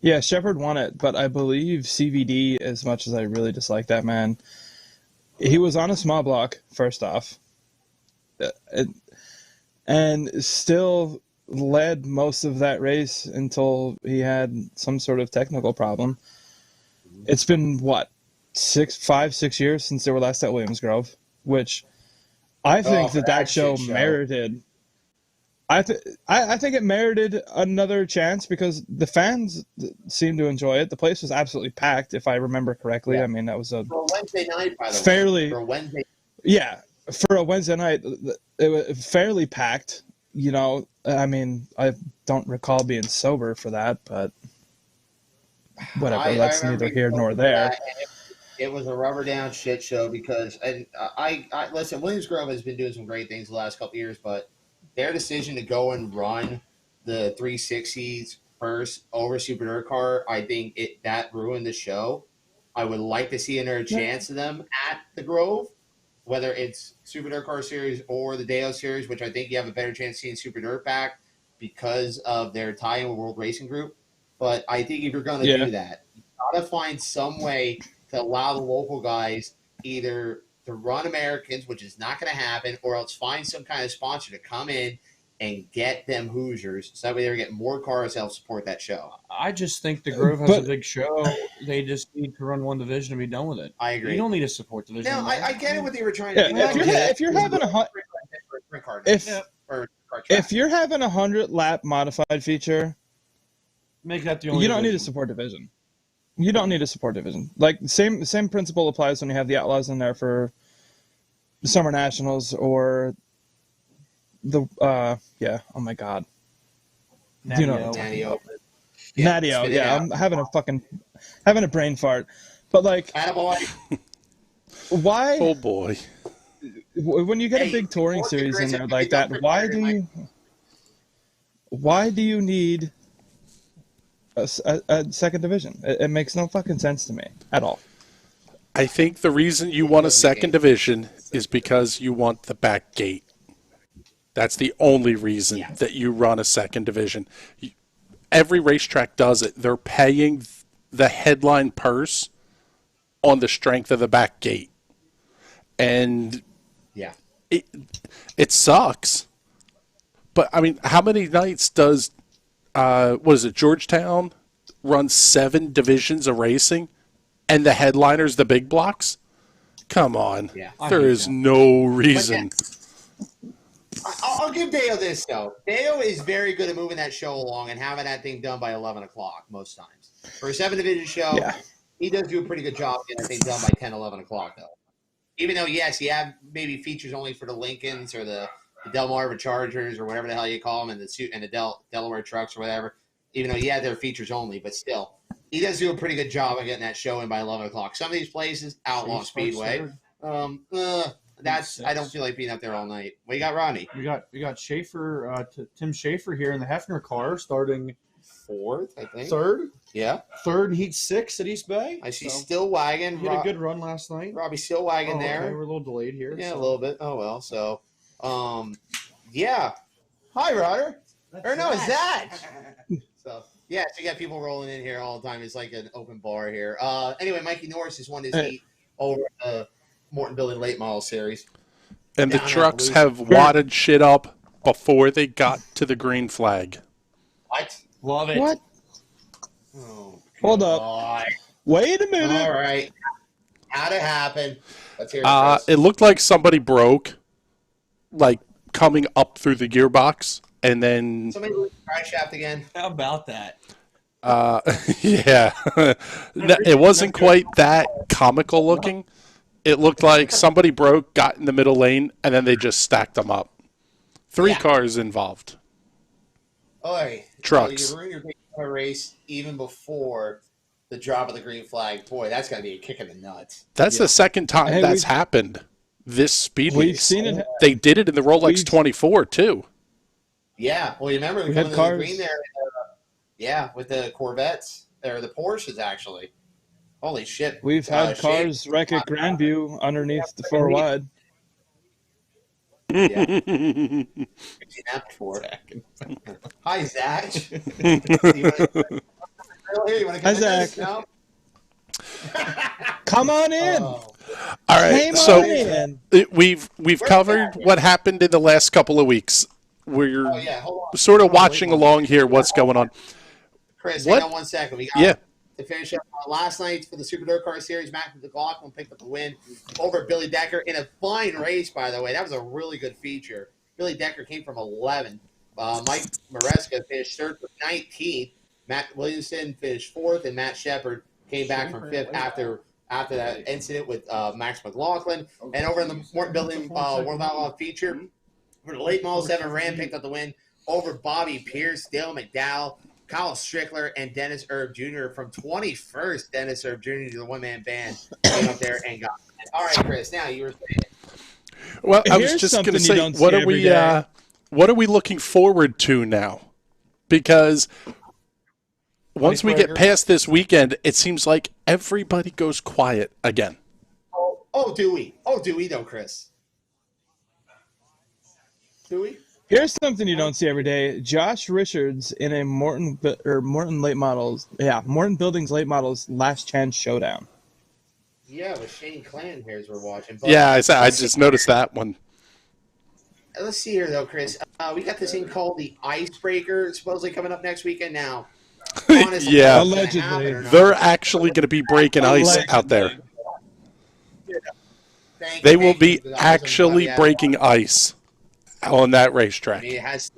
Yeah, Shepard won it, but I believe CVD, as much as I really dislike that man, he was on a small block, first off, and still led most of that race until he had some sort of technical problem. It's been, 5-6 years since they were last at Williams Grove, which I think that show merited... I think it merited another chance because the fans seemed to enjoy it. The place was absolutely packed, if I remember correctly. Yeah. I mean, that was for a Wednesday night, by the way. For a Wednesday. Yeah, for a Wednesday night, it was fairly packed. You know, I mean, I don't recall being sober for that, but whatever. That's neither here nor there. It was a rubber down shit show because I listen. Williams Grove has been doing some great things the last couple of years, but their decision to go and run the 360s first over Super Dirt Car, I think that ruined the show. I would like to see another chance of them at the Grove, whether it's Super Dirt Car Series or the Deo Series, which I think you have a better chance of seeing Super Dirt back because of their tie-in with World Racing Group. But I think if you're going to do that, you got to find some way to allow the local guys either to run Americans, which is not going to happen, or else find some kind of sponsor to come in and get them Hoosiers so that way they're getting more cars to help support that show. I just think the Grove has a big show. They just need to run one division and be done with it. I agree. You don't need to support division. No, I get it what they were trying to do. If you're having if you're having 100-lap modified feature, make that the only. You don't need to support division. You don't need to support division. Like same principle applies when you have the Outlaws in there for the Summer Nationals or the oh my god. Natty-O. You know, Natty-O. Yeah, I'm having a brain fart. But like why Oh boy. When you get a big touring series in there like that, why do you need a second division? It makes no fucking sense to me at all. I think the reason you want a second division is because you want the back gate. That's the only reason that you run a second division. Every racetrack does it. They're paying the headline purse on the strength of the back gate. And it sucks. But, I mean, how many nights does Georgetown run 7 divisions of racing and the headliners the big blocks? Come on. Yeah, there is no reason. I'll give Deo this, though. Deo is very good at moving that show along and having that thing done by 11 o'clock most times. For a 7-division show, he does do a pretty good job getting that thing done by 10, 11 o'clock, though. Even though, yes, you have maybe features only for the Lincolns or the Delmarva Chargers or whatever the hell you call them, and the Delaware trucks or whatever, even though, they're features only, but still. He does do a pretty good job of getting that show in by 11 o'clock. Some of these places, Outlaw Speedway, I don't feel like being up there all night. What you got, Ronnie? We got Schaefer, Tim Schaefer here in the Hefner car, starting 4th, I think. 3rd? Yeah. 3rd, heat 6 at East Bay. I see Stillwagon. He had a good run last night. Robbie Stillwagon there. Okay. We're a little delayed here. Yeah, a little bit. Oh, well. So, Hi, Ryder. Is that? So, so you got people rolling in here all the time. It's like an open bar here. Anyway, Mikey Norris has won his heat over the Morton Building Late Model Series. And the trucks have wadded shit up before they got to the green flag. What? Love it. What? Oh, hold up. Wait a minute. All right. How'd it happen? Let's hear it. It looked like somebody broke, like coming up through the gearbox, and then somebody moved the drive shaft again. How about that? Yeah, it wasn't quite that comical looking. It looked like somebody broke, got in the middle lane, and then they just stacked them up. 3 cars involved. Oi, trucks. You ruined your race even before the drop of the green flag. Boy, that's got to be a kick in the nuts. That's the second time that's happened this speed We've race. seen it. They did it in the Rolex 24 too. Yeah, well, you remember we coming had to cars. the green there. With the Corvettes or the Porsches actually. Holy shit! We've had cars wreck at Grandview underneath the 4 wide. Yeah. We've seen that before. Hi, Zach. Hi, Zach. No? Come on in. All right, so we've covered what happened in the last couple of weeks. We're sort of watching along here what's going on. Chris, hang on 1 second. We got to finish up last night for the Super Dirt Car Series. Mac McLaughlin picked up the win over Billy Decker in a fine race, by the way. That was a really good feature. Billy Decker came from 11th. Mike Maresca finished third with 19th. Matt Williamson finished 4th, and Matt Shepard came back from 5th after that incident with Max McLaughlin. And over in the Morton Building World Outlaw feature, for the late model 7, Ram picked up the win over Bobby Pierce, Dale McDowell, Kyle Strickler, and Dennis Erb Jr. from 21st. Dennis Erb Jr. to the one-man band came up there and got it. All right, Chris, now you were saying. Well, I was just going to say, what are we looking forward to now? Because once we get past this weekend, it seems like everybody goes quiet again. Oh, do we? Oh, do we though, Chris? Do we? Here's something you don't see every day. Josh Richards in a Morton Buildings late models last chance showdown. Yeah, with Shane Clan here as we're watching. But I just noticed that one. Let's see here though, Chris. We got this thing called the Icebreaker supposedly coming up next weekend now. Honestly, yeah, allegedly. They're actually going to be breaking ice out there. They will be actually breaking ice on that racetrack. I mean, it has.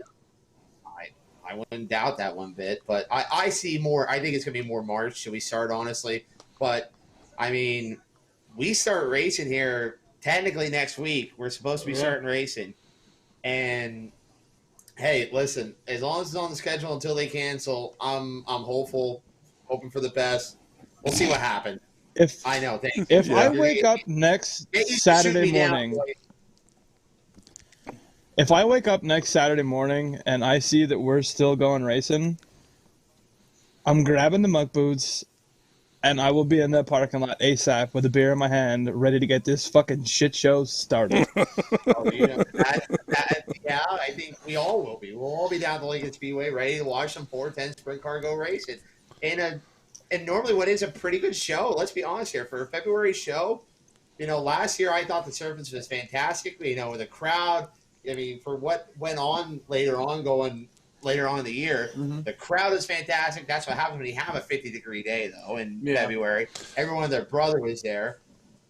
I wouldn't doubt that one bit, but I see more. I think it's going to be more March. Should we start honestly? But I mean, we start racing here technically next week. We're supposed to be starting racing, and hey, listen. As long as it's on the schedule until they cancel, I'm hopeful, hoping for the best. We'll see what happens. I know. If I wake up next Saturday morning. If I wake up next Saturday morning and I see that we're still going racing, I'm grabbing the muck boots and I will be in the parking lot ASAP with a beer in my hand, ready to get this fucking shit show started. Yeah, I think we all will be. We'll all be down at the Lincoln Speedway ready to watch some 410 sprint car go racing. And normally what is a pretty good show, let's be honest here, for a February show, last year I thought the surface was fantastic, with the crowd. I mean, for what went on later on in the year, the crowd is fantastic. That's what happens when you have a 50-degree day, though, in February. Everyone and their brother was there.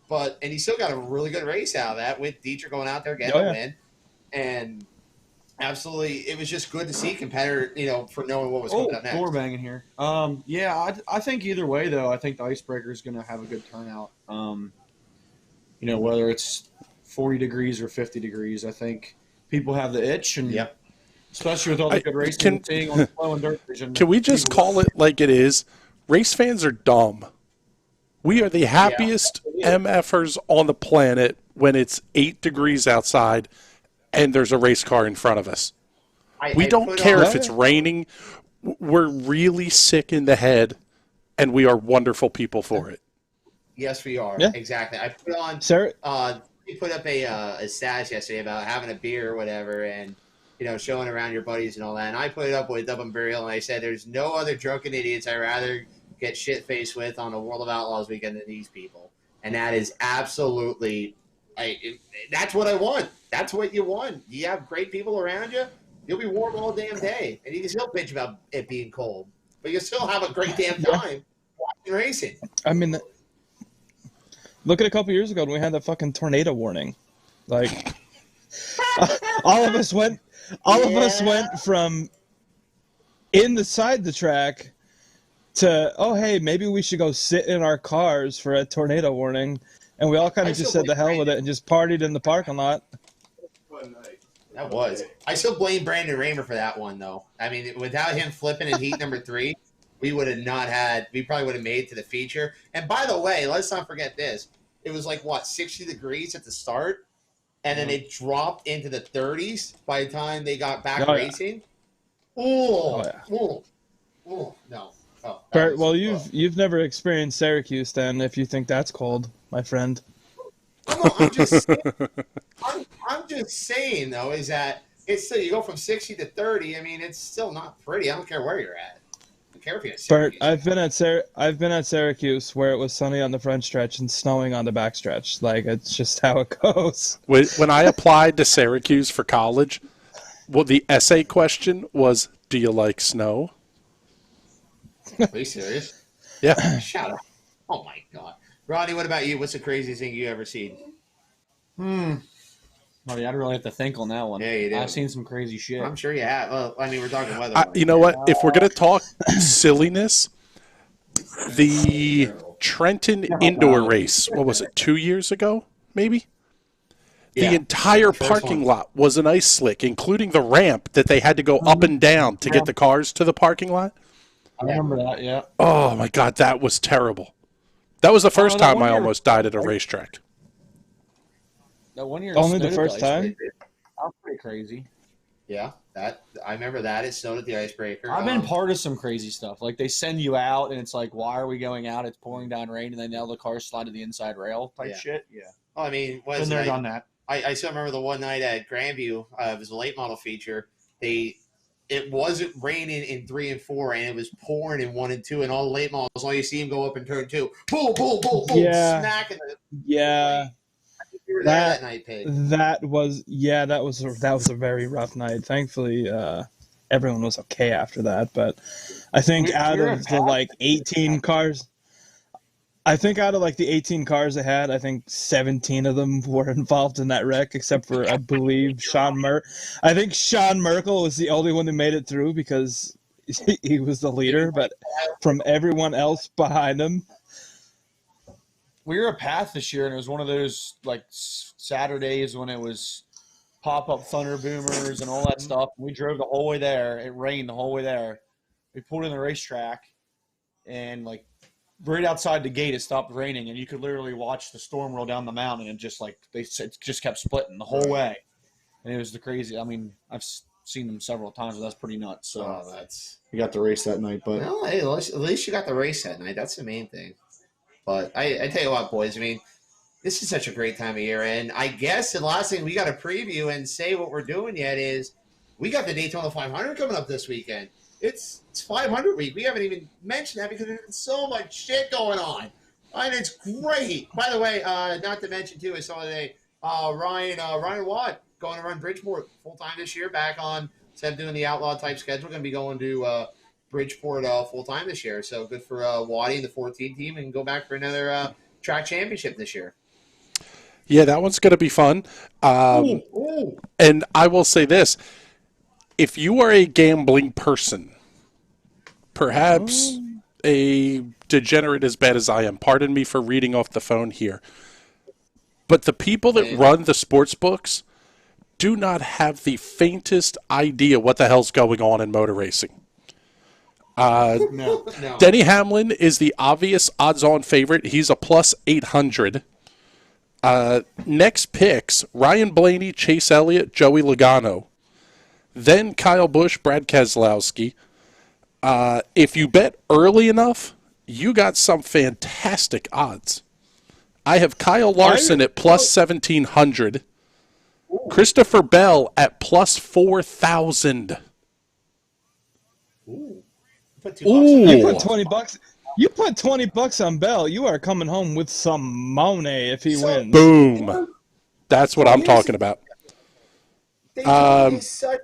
And he still got a really good race out of that with Dietrich going out there getting a win. And absolutely, it was just good to see competitor, for knowing what was coming up next. Door banging here. I think either way, though, I think the Icebreaker is going to have a good turnout. Whether it's 40 degrees or 50 degrees, I think people have the itch, and especially with all the good racing seeing on the flow and dirt vision. Can we just call it like it is? Race fans are dumb. We are the happiest MFers on the planet when it's 8 degrees outside and there's a race car in front of us. We don't care if it's raining. We're really sick in the head, and we are wonderful people for it. Yes, we are. Yeah. Exactly. I put on you put up a status yesterday about having a beer or whatever, and showing around your buddies and all that. And I put it up with Dublin Burial, and I said, "There's no other drunken idiots I'd rather get shit faced with on a World of Outlaws weekend than these people." And that is absolutely, that's what I want. That's what you want. You have great people around you. You'll be warm all damn day, and you can still bitch about it being cold, but you still have a great damn time racing. I mean, look at a couple years ago when we had that fucking tornado warning. Like, all of us went from inside the track to, oh, hey, maybe we should go sit in our cars for a tornado warning. And we all kind of just said the hell with it and just partied in the parking lot. That was. I still blame Brandon Raymer for that one, though. I mean, without him flipping in heat number 3, we would have not had – we probably would have made it to the feature. And by the way, let's not forget this. It was like, 60 degrees at the start, and then it dropped into the 30s by the time they got back racing. Oh, no. Oh, Bert, well, you've never experienced Syracuse, then, if you think that's cold, my friend. I'm just saying, though, is that it's still, you go from 60 to 30. I mean, it's still not pretty. I don't care where you're at. I don't care if you're at Syracuse. Bert, I've been at Syracuse where it was sunny on the front stretch and snowing on the back stretch. Like, it's just how it goes. When I applied to Syracuse for college, well, the essay question was, do you like snow? Are you serious? Yeah. Shut up. Oh, my God. Ronnie, what about you? What's the craziest thing you ever seen? Well, yeah, I'd really have to think on that one. Yeah, you do. I've seen some crazy shit. I'm sure you have. Well, I mean, we're talking weather. You know what? If we're going to talk silliness, the Trenton indoor race, what was it, 2 years ago, maybe? Yeah. The entire parking lot was an ice slick, including the ramp that they had to go up and down to get the cars to the parking lot. I remember that, yeah. Oh, my God, that was terrible. That was the first time I almost died at a racetrack. That 1 year Only the first time? That was pretty crazy. Yeah, I remember that. It snowed at the icebreaker. I've been part of some crazy stuff. Like, they send you out, and it's like, why are we going out? It's pouring down rain, and then now the cars slide to the inside rail type shit. Yeah. Oh, I mean, been there, done that. I still remember the one night at Grandview. It was a late model feature. It wasn't raining in 3 and 4, and it was pouring in 1 and 2, and all the late models, all you see them go up in turn 2. Boom, boom, boom, boom, smacking the You were there that night, Pig. That was a very rough night. Thankfully, everyone was okay after that. But I think out of the 18 cars, the 18 cars they had, I think 17 of them were involved in that wreck, except for, I believe, I think Sean Merkel was the only one who made it through because he was the leader, but from everyone else behind him. We were at Path this year, and it was one of those, Saturdays when it was pop-up thunder boomers and all that stuff. We drove the whole way there. It rained the whole way there. We pulled in the racetrack, and, right outside the gate, it stopped raining, and you could literally watch the storm roll down the mountain, and it just kept splitting the whole way. And it was the crazy. I mean, I've seen them several times, but that's pretty nuts. So we got the race that night, but hey, at least you got the race that night. That's the main thing. But I tell you what, boys. I mean, this is such a great time of year, and I guess the last thing we got to preview and say what we're doing yet is we got the Daytona 500 coming up this weekend. It's 500 week. We haven't even mentioned that because there's been so much shit going on. And it's great. By the way, not to mention, too, I saw today Ryan Watt going to run Bridgeport full-time this year, back on, instead of doing the outlaw type schedule, going to be going to Bridgeport full-time this year. So good for Waddy and the 14 team, and go back for another track championship this year. Yeah, that one's going to be fun. And I will say this. If you are a gambling person, perhaps a degenerate as bad as I am, pardon me for reading off the phone here, but the people that run the sports books do not have the faintest idea what the hell's going on in motor racing. No. Denny Hamlin is the obvious odds-on favorite. He's a plus 800. Next picks, Ryan Blaney, Chase Elliott, Joey Logano. Then Kyle Busch, Brad Keselowski. If you bet early enough, you got some fantastic odds. I have Kyle Larson at plus 1,700. Christopher Bell at plus 4,000. Ooh. You put $20. You put $20 on Bell. You are coming home with some money if he wins. Boom. That's what I'm talking about. They told me such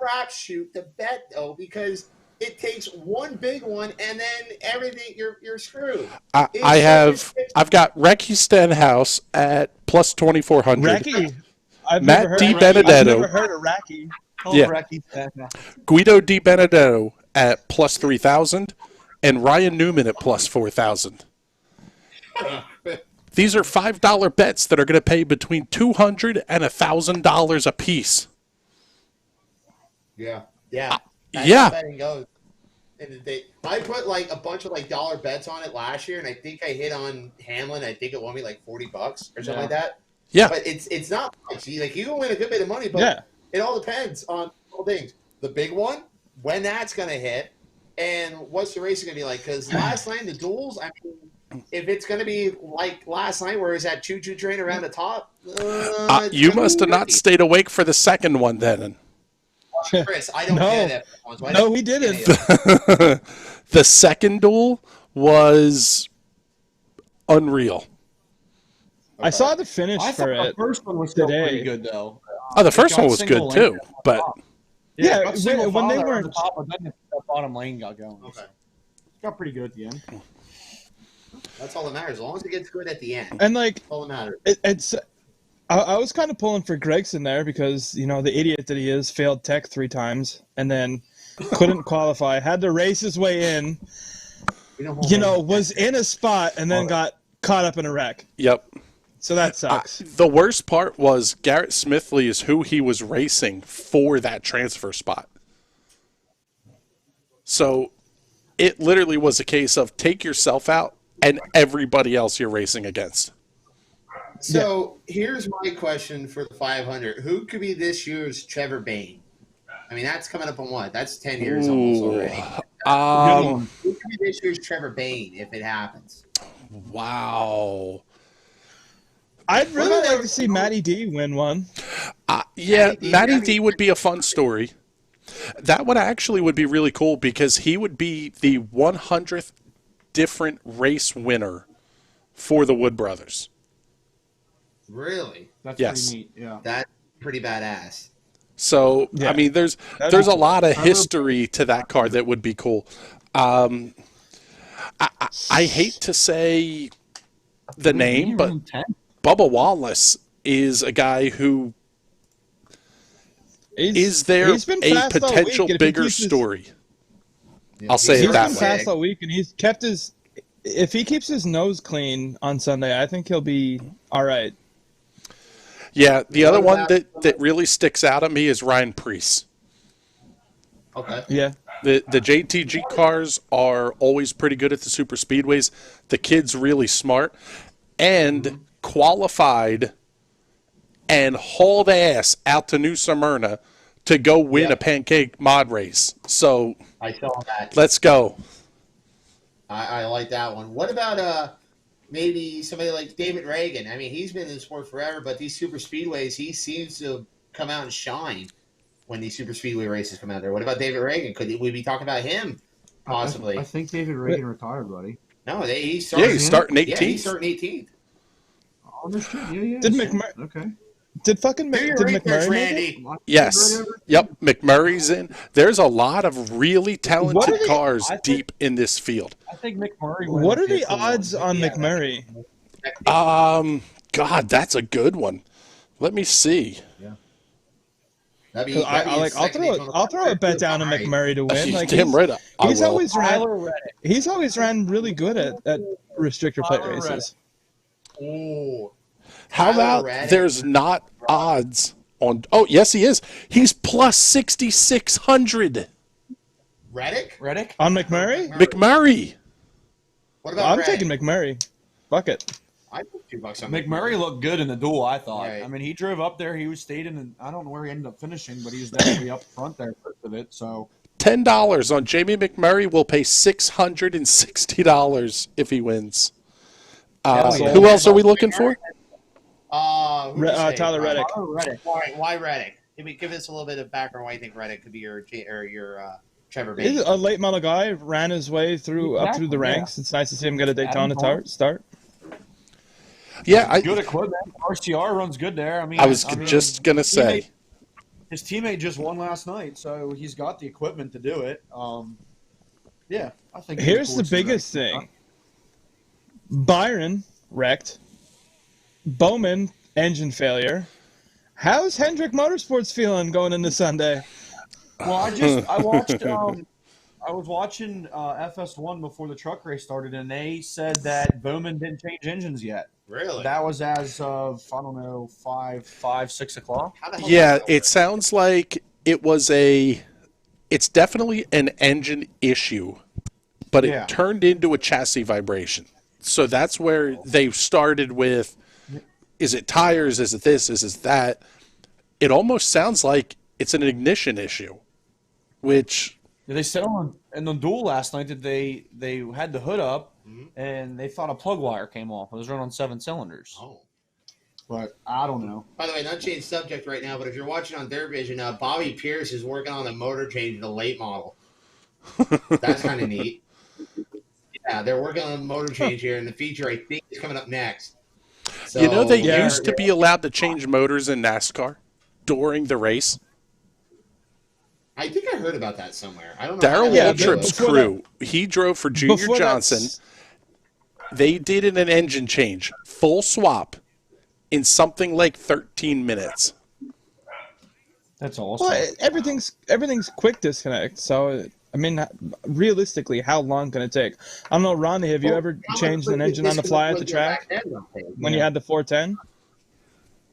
crapshoot to bet, though, because it takes one big one, and then everything you're screwed. I've got Recky Stenhouse at plus 2,400. Recky. Matt Di Benedetto. I've never heard of Recky. Yeah. Guido Di Benedetto at plus 3,000, and Ryan Newman at plus 4,000. These are $5 bets that are going to pay between $200 and $1,000 a piece. Yeah. That's yeah. how betting goes. I put like a bunch of like dollar bets on it last year, and I think I hit on Hamlin. I think it won me like $40 or something like that. Yeah, but it's not much. Like you can win a good bit of money, but it all depends on all things. The big one, when that's going to hit, and what's the race going to be like? Because last night the duels, I mean, if it's going to be like last night where it's that choo-choo train around the top, you must have not stayed awake for the second one then. Chris, I don't get that. No, we didn't. The second duel was unreal. Okay. I saw the finish for it. The first one was still pretty good, though. The first one was good too, but yeah, when they were on the top, but then the bottom lane got going. Okay, it got pretty good at the end. That's all that matters. As long as it gets good at the end, and like that's all that matters. It's. I was kind of pulling for Gregson there because, the idiot that he is failed tech 3 times and then couldn't qualify, had to race his way in, was in a spot and then got caught up in a wreck. Yep. So that sucks. The worst part was Garrett Smithley is who he was racing for that transfer spot. So it literally was a case of take yourself out and everybody else you're racing against. So here's my question for the 500. Who could be this year's Trevor Bayne? I mean, that's coming up on what? That's 10 years almost already. Who could be this year's Trevor Bayne if it happens? Wow. I'd really like to see Matty D win one. Matty D would be a fun story. That one actually would be really cool because he would be the 100th different race winner for the Wood Brothers. Really? That's pretty neat. Yeah. That's pretty badass. So, I mean, there's a lot of history to that car that would be cool. I hate to say the name, but Bubba Wallace is a guy who is there a potential bigger story. I'll say it that way. He's been fast all week, and he's kept his. If he keeps his nose clean on Sunday, I think he'll be all right. Yeah, the other one that really sticks out at me is Ryan Preece. Okay. Yeah. The JTG cars are always pretty good at the super speedways. The kid's really smart and qualified and hauled ass out to New Smyrna to go win a pancake mod race. So I saw that. Let's go. I like that one. What about maybe somebody like David Reagan? I mean, he's been in the sport forever, but these super speedways, he seems to come out and shine when these super speedway races come out there. What about David Reagan? Could we be talking about him possibly? I think David Reagan retired, buddy. No, he's starting. Yeah, he's starting 18th. Yeah, he's starting 18th. Oh, that's true. Yeah. Did McMurray? Okay. Did McMurray make it? Yes. Yep. McMurray's in. There's a lot of really talented cars deep in this field. I think McMurray. What are the odds on McMurray? God, that's a good one. Let me see. Yeah. I'll throw a bet down on McMurray to win. Like damn right. He's always ran really good at restrictor plate races. Oh. How about there's not odds on? Oh, yes, he is. He's plus 6,600. Reddick? On McMurray? McMurray. What about I'm taking McMurray. Fuck it. I put $2 on McMurray looked good in the duel, I thought. Right. I mean, he drove up there. He stayed in. I don't know where he ended up finishing, but he was definitely up front there first of it. So $10 on Jamie McMurray will pay $660 if he wins. Who else are we looking for? Tyler Reddick. Why Reddick? Give us a little bit of background why you think Reddick could be your Trevor Bayne. He's a late model guy, ran his way up through the ranks. It's nice to see him get a Daytona start. Yeah, good equipment. RCR runs good there. I mean, I was just gonna say his teammate just won last night, so he's got the equipment to do it. Yeah, I think. Here's the biggest thing: Byron wrecked, Bowman engine failure. How's Hendrick Motorsports feeling going into Sunday? Well, I watched. I was watching FS1 before the truck race started, and they said that Bowman didn't change engines yet. Really? That was as of, I don't know, 6 o'clock. Yeah, it sounds like it's definitely an engine issue, but it turned into a chassis vibration. So that's where they started with, is it tires, is it this, is it that? It almost sounds like it's an ignition issue, which... They said in the duel last night that they had the hood up, and they thought a plug wire came off. It was running on 7 cylinders. Oh. But I don't know. By the way, not change subject right now, but if you're watching on Dirt Vision, Bobby Pierce is working on a motor change in the late model. That's kind of neat. Yeah, they're working on a motor change here, and the feature, I think, is coming up next. So, they used to be allowed to change motors in NASCAR during the race. I think I heard about that somewhere. I don't know. Darrell Waltrip's crew, he drove for Junior Johnson. They did an engine change, full swap, in something like 13 minutes. That's awesome. Well, everything's quick disconnect. So, I mean, realistically, how long can it take? I don't know, Ronnie, have you ever changed an engine on the fly at the track when you had the 410?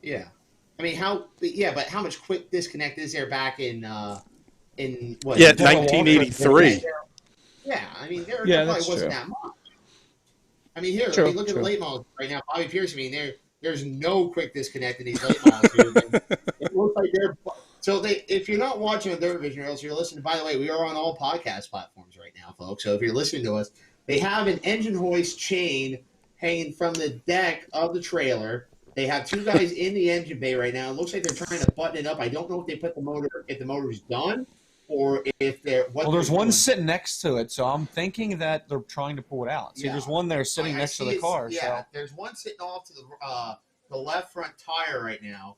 Yeah. I mean, but how much quick disconnect is there back in what? Yeah, 1983. Yeah, I mean, there probably wasn't that much. I mean, look at the late models right now. Bobby Pierce, I mean, there's no quick disconnect in these late models here. It looks like they're if you're not watching on Dirt Vision, or else you're listening. By the way, we are on all podcast platforms right now, folks. So if you're listening to us, they have an engine hoist chain hanging from the deck of the trailer. They have 2 guys in the engine bay right now. It looks like they're trying to button it up. I don't know if they put if the motor's done, or if they're there's one sitting next to it, so I'm thinking that they're trying to pull it out. See, there's one there sitting next to the car. Yeah, so. There's one sitting off to the left front tire right now.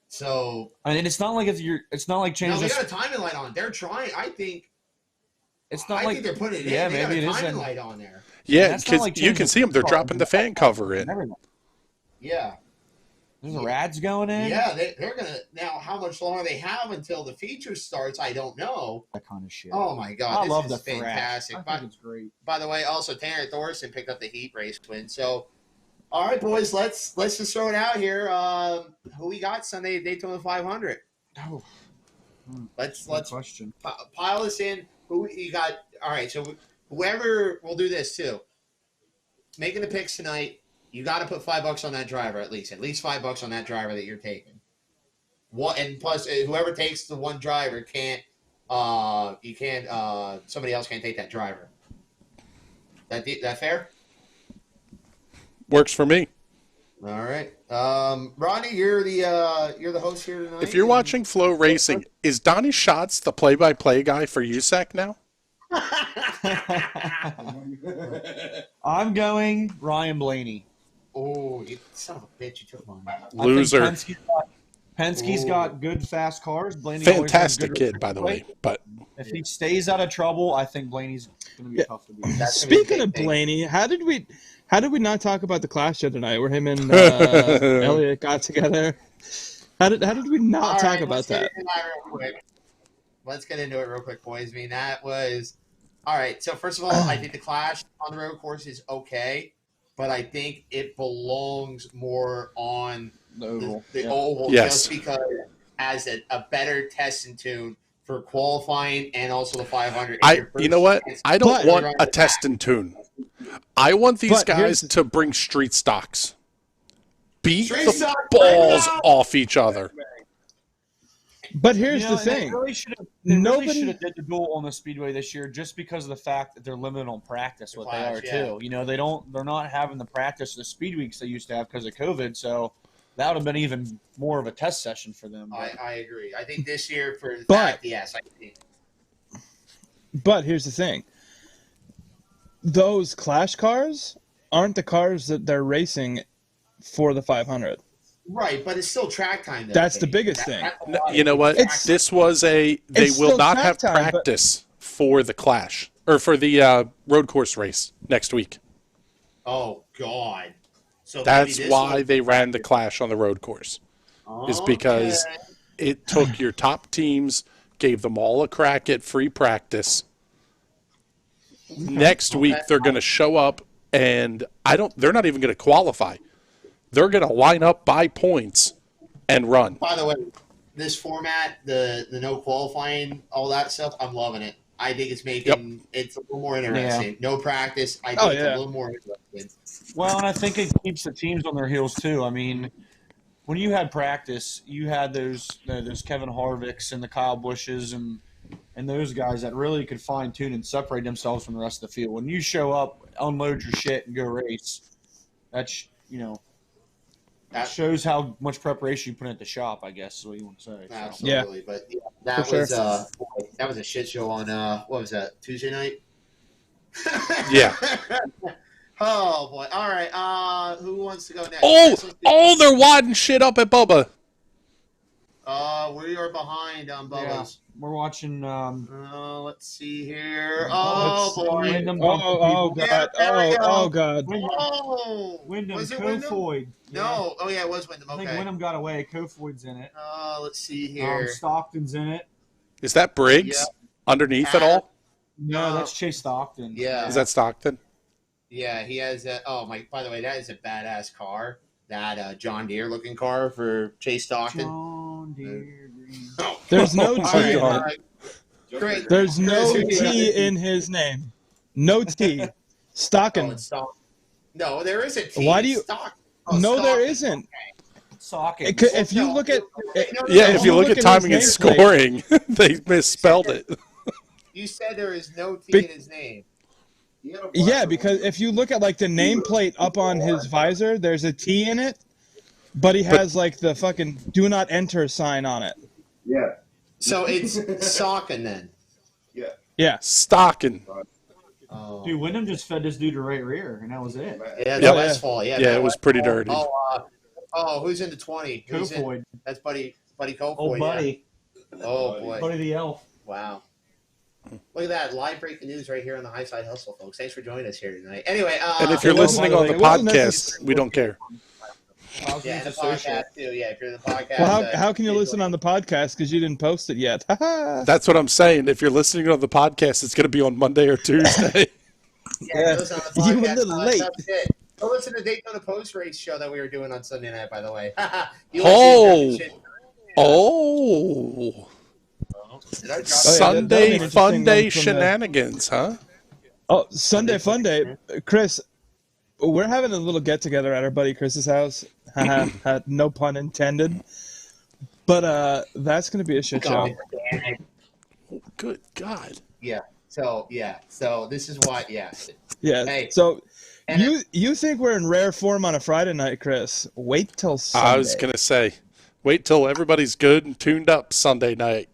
So I mean, it's not like changing. No, they got a timing light on. They're trying. I think it's not I like think they're putting it in. They maybe got a it timing is light on there. Yeah, because you can see them. They're dropping the fan cover in. Yeah. There's rads going in. Yeah, they're gonna now. How much longer they have until the feature starts? I don't know. That kind of shit. Oh my god, I love this the is fantastic. I think it's great. By the way, also Tanner Thorson picked up the heat race win. So, all right, boys, let's just throw it out here. Who we got Sunday at Daytona 500? Oh, let's question. Pile us in. Who you got? All right, so whoever will do this too. Making the picks tonight. You got to put $5 on that driver at least $5 on that driver that you're taking. And plus, whoever takes the one driver can't. Somebody else can't take that driver. That fair? Works for me. All right, Ronnie, you're the host here tonight. If you're watching Flow Racing, is Donnie Schatz the play-by-play guy for USAC now? I'm going Ryan Blaney. Oh, you son of a bitch! You took mine. Loser. Penske's got good, fast cars. Blaney fantastic kid, by the way. But if he stays out of trouble, I think Blaney's going to be tough to beat. Speaking of Blaney, how did we not talk about the clash the other night where him and Elliott got together? How did we not talk about that? Let's get into it real quick, boys. I mean, that was all right. So first of all, I think the clash on the road course is okay. But I think it belongs more on the oval, just because as a better test and tune for qualifying and also the 500. You know what? I don't want a test and tune. I want these guys to bring street stocks. Beat the balls off each other. But here's the thing. Nobody should have did the duel on the speedway this year just because of the fact that they're limited on practice. What they are too. You know, they're not having the practice the speed weeks they used to have because of COVID. So that would have been even more of a test session for them. I agree. I think this year for that, yes, I think. But here's the thing. Those clash cars aren't the cars that they're racing for the 500. Right, but it's still track time. That's the biggest thing. You know what? This was they will not have practice for the Clash or for the road course race next week. Oh God! So that's why they ran the Clash on the road course. Is because it took your top teams, gave them all a crack at free practice. Next week they're going to show up, and they're not even going to qualify. They're going to line up by points and run. By the way, this format, the no qualifying, all that stuff, I'm loving it. I think it's making it's a little more interesting. Yeah. No practice, I think it's a little more interesting. Well, and I think it keeps the teams on their heels too. I mean, when you had practice, you had those Kevin Harvicks and the Kyle Bushes and those guys that really could fine tune and separate themselves from the rest of the field. When you show up, unload your shit, and go race, that's that shows how much preparation you put at the shop, I guess is what you want to say. Absolutely. Yeah. But that was a shit show on what was that, Tuesday night? Yeah. Oh boy. All right. Who wants to go next? They're wadding shit up at Bubba. We are behind on Bubba's. Yeah, we're watching. Let's see here. Oh boy. Oh god. Oh god. Wyndham. Was it Kofoid? No. Oh yeah, it was Wyndham. Okay. I think Wyndham got away. Kofoid's in it. Let's see here. Stockton's in it. Is that Briggs underneath at all? No, that's Chase Stockton. Yeah. Is that Stockton? Yeah, he has that. Oh my! By the way, that is a badass car. That John Deere looking car for Chase Stockton. John Deere. There's no T on it. Great. There's no T in his name. No T. Stockton. No, there is a T. Why do you? No, there isn't. Stockton. If you look at if you look at timing and scoring, they misspelled it. You said there is no T in his name. Yeah, because if you look at like the nameplate up on his visor, there's a T in it, but he has like the fucking "Do Not Enter" sign on it. Yeah. So it's Stockton then. Yeah. Yeah. Stockton. Oh. Dude, Wyndham just fed this dude to right rear, and that was it. Yeah, the last fall. Yeah, it was pretty dirty. Who's in the 20? Kofoid. That's Buddy Kofoid. Oh, Buddy. Yeah. Oh boy. Buddy the Elf. Wow. Look at that. Live breaking news right here on the Highside Hustle, folks. Thanks for joining us here tonight. Anyway. And if you're listening on the podcast, we don't care. Yeah, the podcast too. Yeah, if you're in the podcast. Well, how can you listen on the podcast because you didn't post it yet? That's what I'm saying. If you're listening on the podcast, it's going to be on Monday or Tuesday. Yeah, listen on the podcast. You were a little late. Go listen to Daytona Post Race show that we were doing on Sunday night, by the way. Sunday Fun Day shenanigans, huh? Oh, Sunday Fun Day. Chris, we're having a little get-together at our buddy Chris's house. No pun intended. But that's going to be a shit show. Good God. Yeah. So this is why, Yeah. Hey, so you think we're in rare form on a Friday night, Chris. Wait till Sunday. I was going to say, wait till everybody's good and tuned up Sunday night.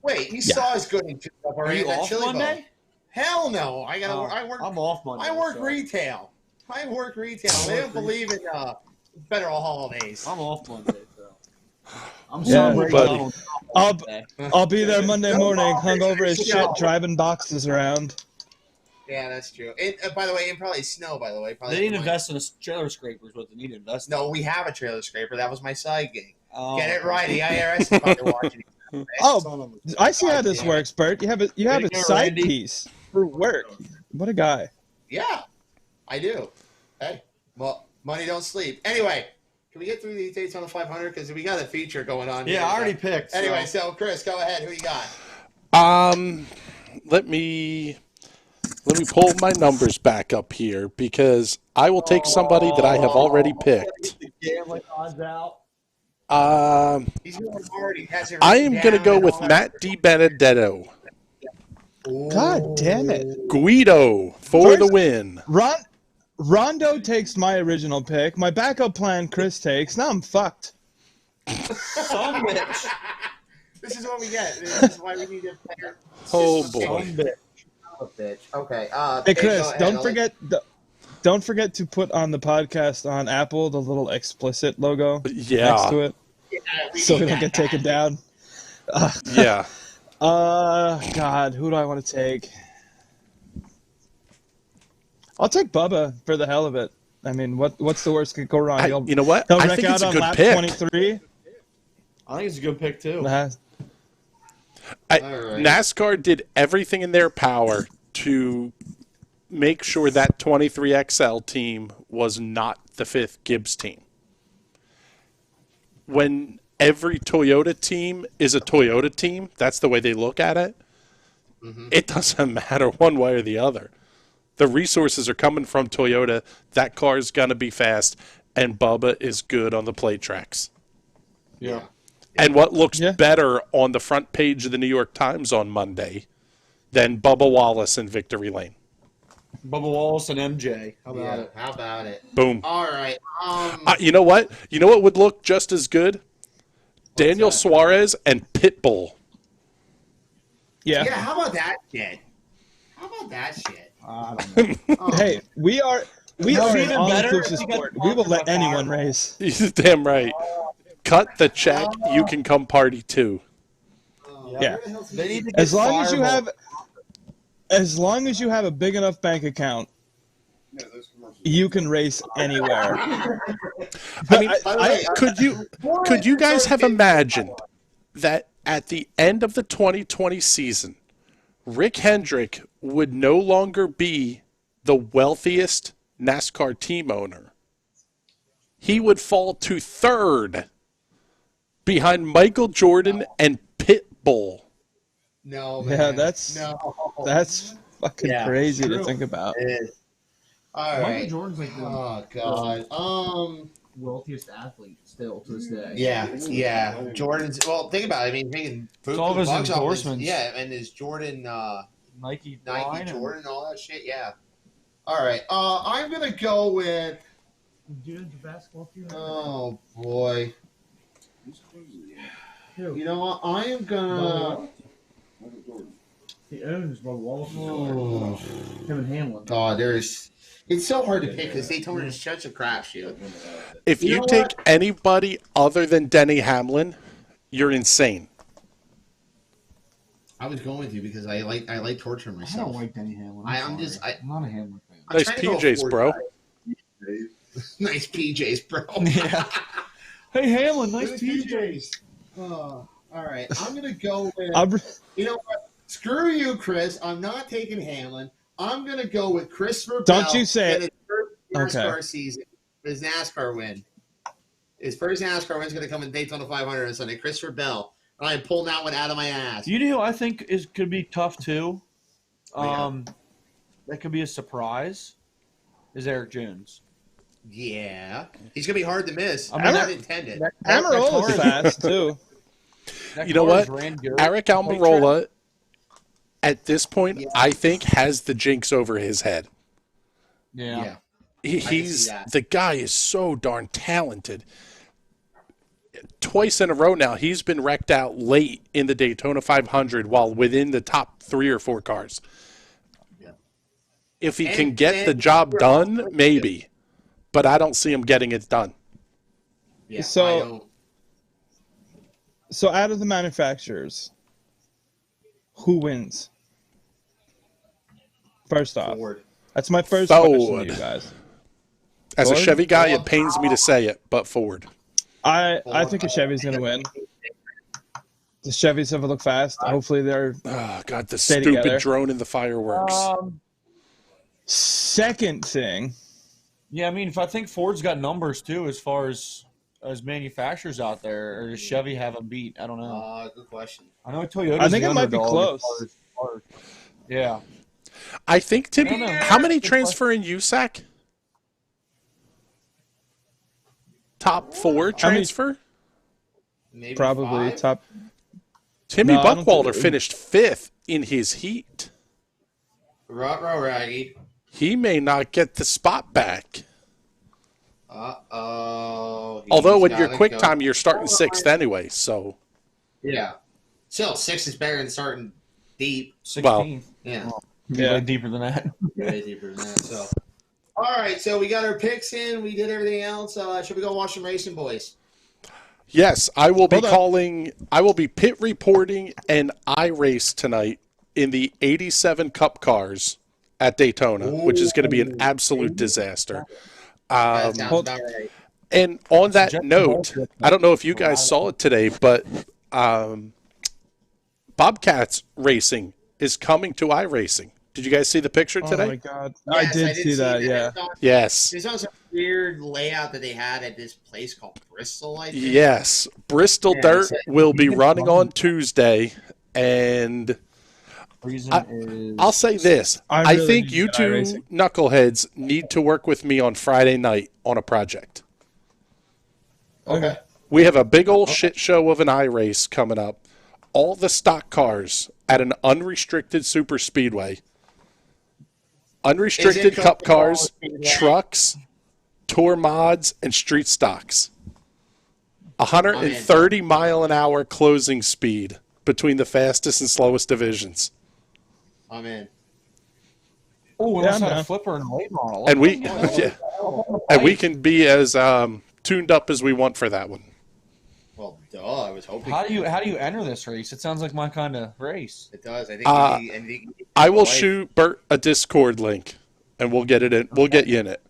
Wait, you saw us good and tuned up already. Are you off Monday? Boat. Hell no. I work. I'm off Monday. I work retail. They don't believe in federal holidays. I'm off Monday, so I'm celebrating. I'll be there Monday morning, hungover as shit, driving boxes around. Yeah, that's true. By the way, and probably snow. By the way, they need to invest in a trailer scraper. Is what they need to invest. No, we have a trailer scraper. That was my side gig. Get it right. The IRS is fucking watching. Oh, I see how this works, Bert. You have a side piece for work. What a guy. Yeah, I do. Hey, well, money don't sleep. Anyway, can we get through these dates on the 500 because we got a feature going on? Yeah, I already picked. Anyway, so Chris, go ahead. Who you got? Let me pull my numbers back up here because I will take somebody that I have already picked. I am going to go with Matt DiBenedetto. God damn it. Guido for the win. Rondo takes my original pick. My backup plan Chris takes. Now I'm fucked. Some bitch. This is what we get. This is why we need to Oh, boy. Bitch. Okay. Hey, Chris, don't forget don't forget to put on the podcast on Apple the little explicit logo next to it, so we don't get taken down. Yeah. God, who do I want to take? I'll take Bubba for the hell of it. I mean, what's the worst that could go wrong? You know what? He'll I wreck think out it's a on good lap pick. 23. I think it's a good pick too. Right. NASCAR did everything in their power to make sure that 23XL team was not the 5th Gibbs team. When every Toyota team is a Toyota team, that's the way they look at it. Mm-hmm. It doesn't matter one way or the other. The resources are coming from Toyota. That car is going to be fast, and Bubba is good on the plate tracks. Yeah. And what looks better on the front page of the New York Times on Monday than Bubba Wallace in Victory Lane? Bubba Wallace and MJ. How about it? How about it? Boom. All right. You know what? You know what would look just as good? Daniel Suarez and Pitbull. Yeah. Yeah, how about that shit? How about that shit? I don't know. Hey, we are an better all-inclusive sport. We will let anyone race. He's damn right. Cut the check. You can come party too. Yeah. They need to get As long as you have a big enough bank account, you can race anywhere. I mean, could you guys have imagined that at the end of the 2020 season, Rick Hendrick would no longer be the wealthiest NASCAR team owner? He would fall to 3rd behind Michael Jordan and Pitbull. No, man. Yeah, that's fucking crazy to think about. It is. All right. Michael Jordan's like the God. wealthiest athlete still to this day. Yeah. Jordan's. Well, think about it. I mean, thinking all of his endorsements. And his Jordan, Nike Jordan, and all that shit. Yeah. All right. I'm gonna go with. Dude, the basketball team. Oh boy. You know what? I am gonna. He owns Bubba Wallace. Oh. Him and Hamlin. God, it's so hard to pick because Daytona is such a crapshoot. If you take anybody other than Denny Hamlin, you're insane. I was going with you because I like torturing myself. I don't like Denny Hamlin. I'm not a Hamlin fan. Nice PJs, bro. Nice PJs, bro. Yeah. Hey, Hamlin, nice PJs. All right, I'm gonna go with. You know what? Screw you, Chris. I'm not taking Hamlin. I'm gonna go with Christopher Bell. Don't you say it. His first season, his NASCAR win. His first NASCAR win is gonna come in Daytona 500 on Sunday. Christopher Bell. And I'm pulling that one out of my ass. You know who I think could be tough too? That could be a surprise. Is Eric Jones. Yeah. He's going to be hard to miss. I mean, not intended. Amarola's fast, too. You know what? Eric Almirola, at this point, I think has the jinx over his head. Yeah. He's the guy is so darn talented. Twice in a row now, he's been wrecked out late in the Daytona 500 while within the top 3 or 4 cars. Yeah. If he can get the job done, maybe. But I don't see him getting it done. Yeah, so out of the manufacturers, who wins? First off. Ford. That's my first question to you guys. As a Chevy guy, it pains me to say it, but Ford. I think a Chevy's going to win. The Chevys have a look fast. Hopefully they're oh god, the stay stupid together. drone in the fireworks. Second thing. Yeah, I mean, if I think Ford's got numbers too, as far as manufacturers out there, or does Chevy have them beat? I don't know. Good question. I know Toyota's I think it might be close. Yeah. I think how many transfer in USAC? Top 4 transfer? Maybe Probably 5? top. Timmy No, I don't Buckwalter think- finished 5th in his heat. Ruh-roh, Raggy. He may not get the spot back. Uh-oh. Although with your quick time, you're starting 6th anyway, so. Yeah. Still, 6 is better than starting deep. 16th. Well, Yeah. Yeah. Way deeper than that. Way deeper than that. So, All right, so we got our picks in. We did everything else. Should we go watch some racing, boys? Yes, I will be I will be pit reporting an iRace tonight in the 87 Cup cars at Daytona, which is going to be an absolute disaster. That sounds about right. And on that note, I don't know if you guys saw it today, but Bobcats Racing is coming to iRacing. Did you guys see the picture today? Oh my god, Yes, I did see that. Yeah. Yes. There's also a weird layout that they had at this place called Bristol, I think. Yes. Bristol Dirt will be running on Tuesday, and I'll say this. I think you two knuckleheads need to work with me on Friday night on a project. Okay. We have a big old shit show of an iRace coming up. All the stock cars at an unrestricted super speedway. Unrestricted cup cars, trucks, tour mods, and street stocks. 130 mile an hour closing speed between the fastest and slowest divisions. I'm in. Oh, and also a flipper and a late model. And we can be as tuned up as we want for that one. Well, duh. I was hoping. How do you enter this race? It sounds like my kind of race. It does. I think. I will shoot Bert a Discord link, and we'll get it in. We'll get you in it.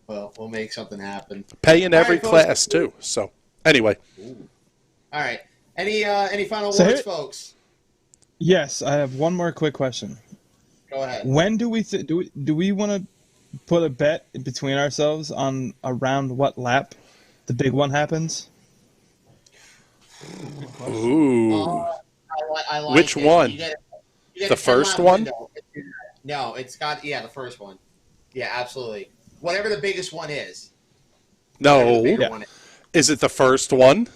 Well, we'll make something happen. Pay in every class too. So anyway. Ooh. All right. Any final words, folks? Yes, I have one more quick question. Go ahead. When do we do we want to put a bet between ourselves on around what lap the big one happens? Ooh. I like Which it. one? You get The first one? No, it's got the first one. Yeah, absolutely. Whatever the biggest one is. No. One is it the first one?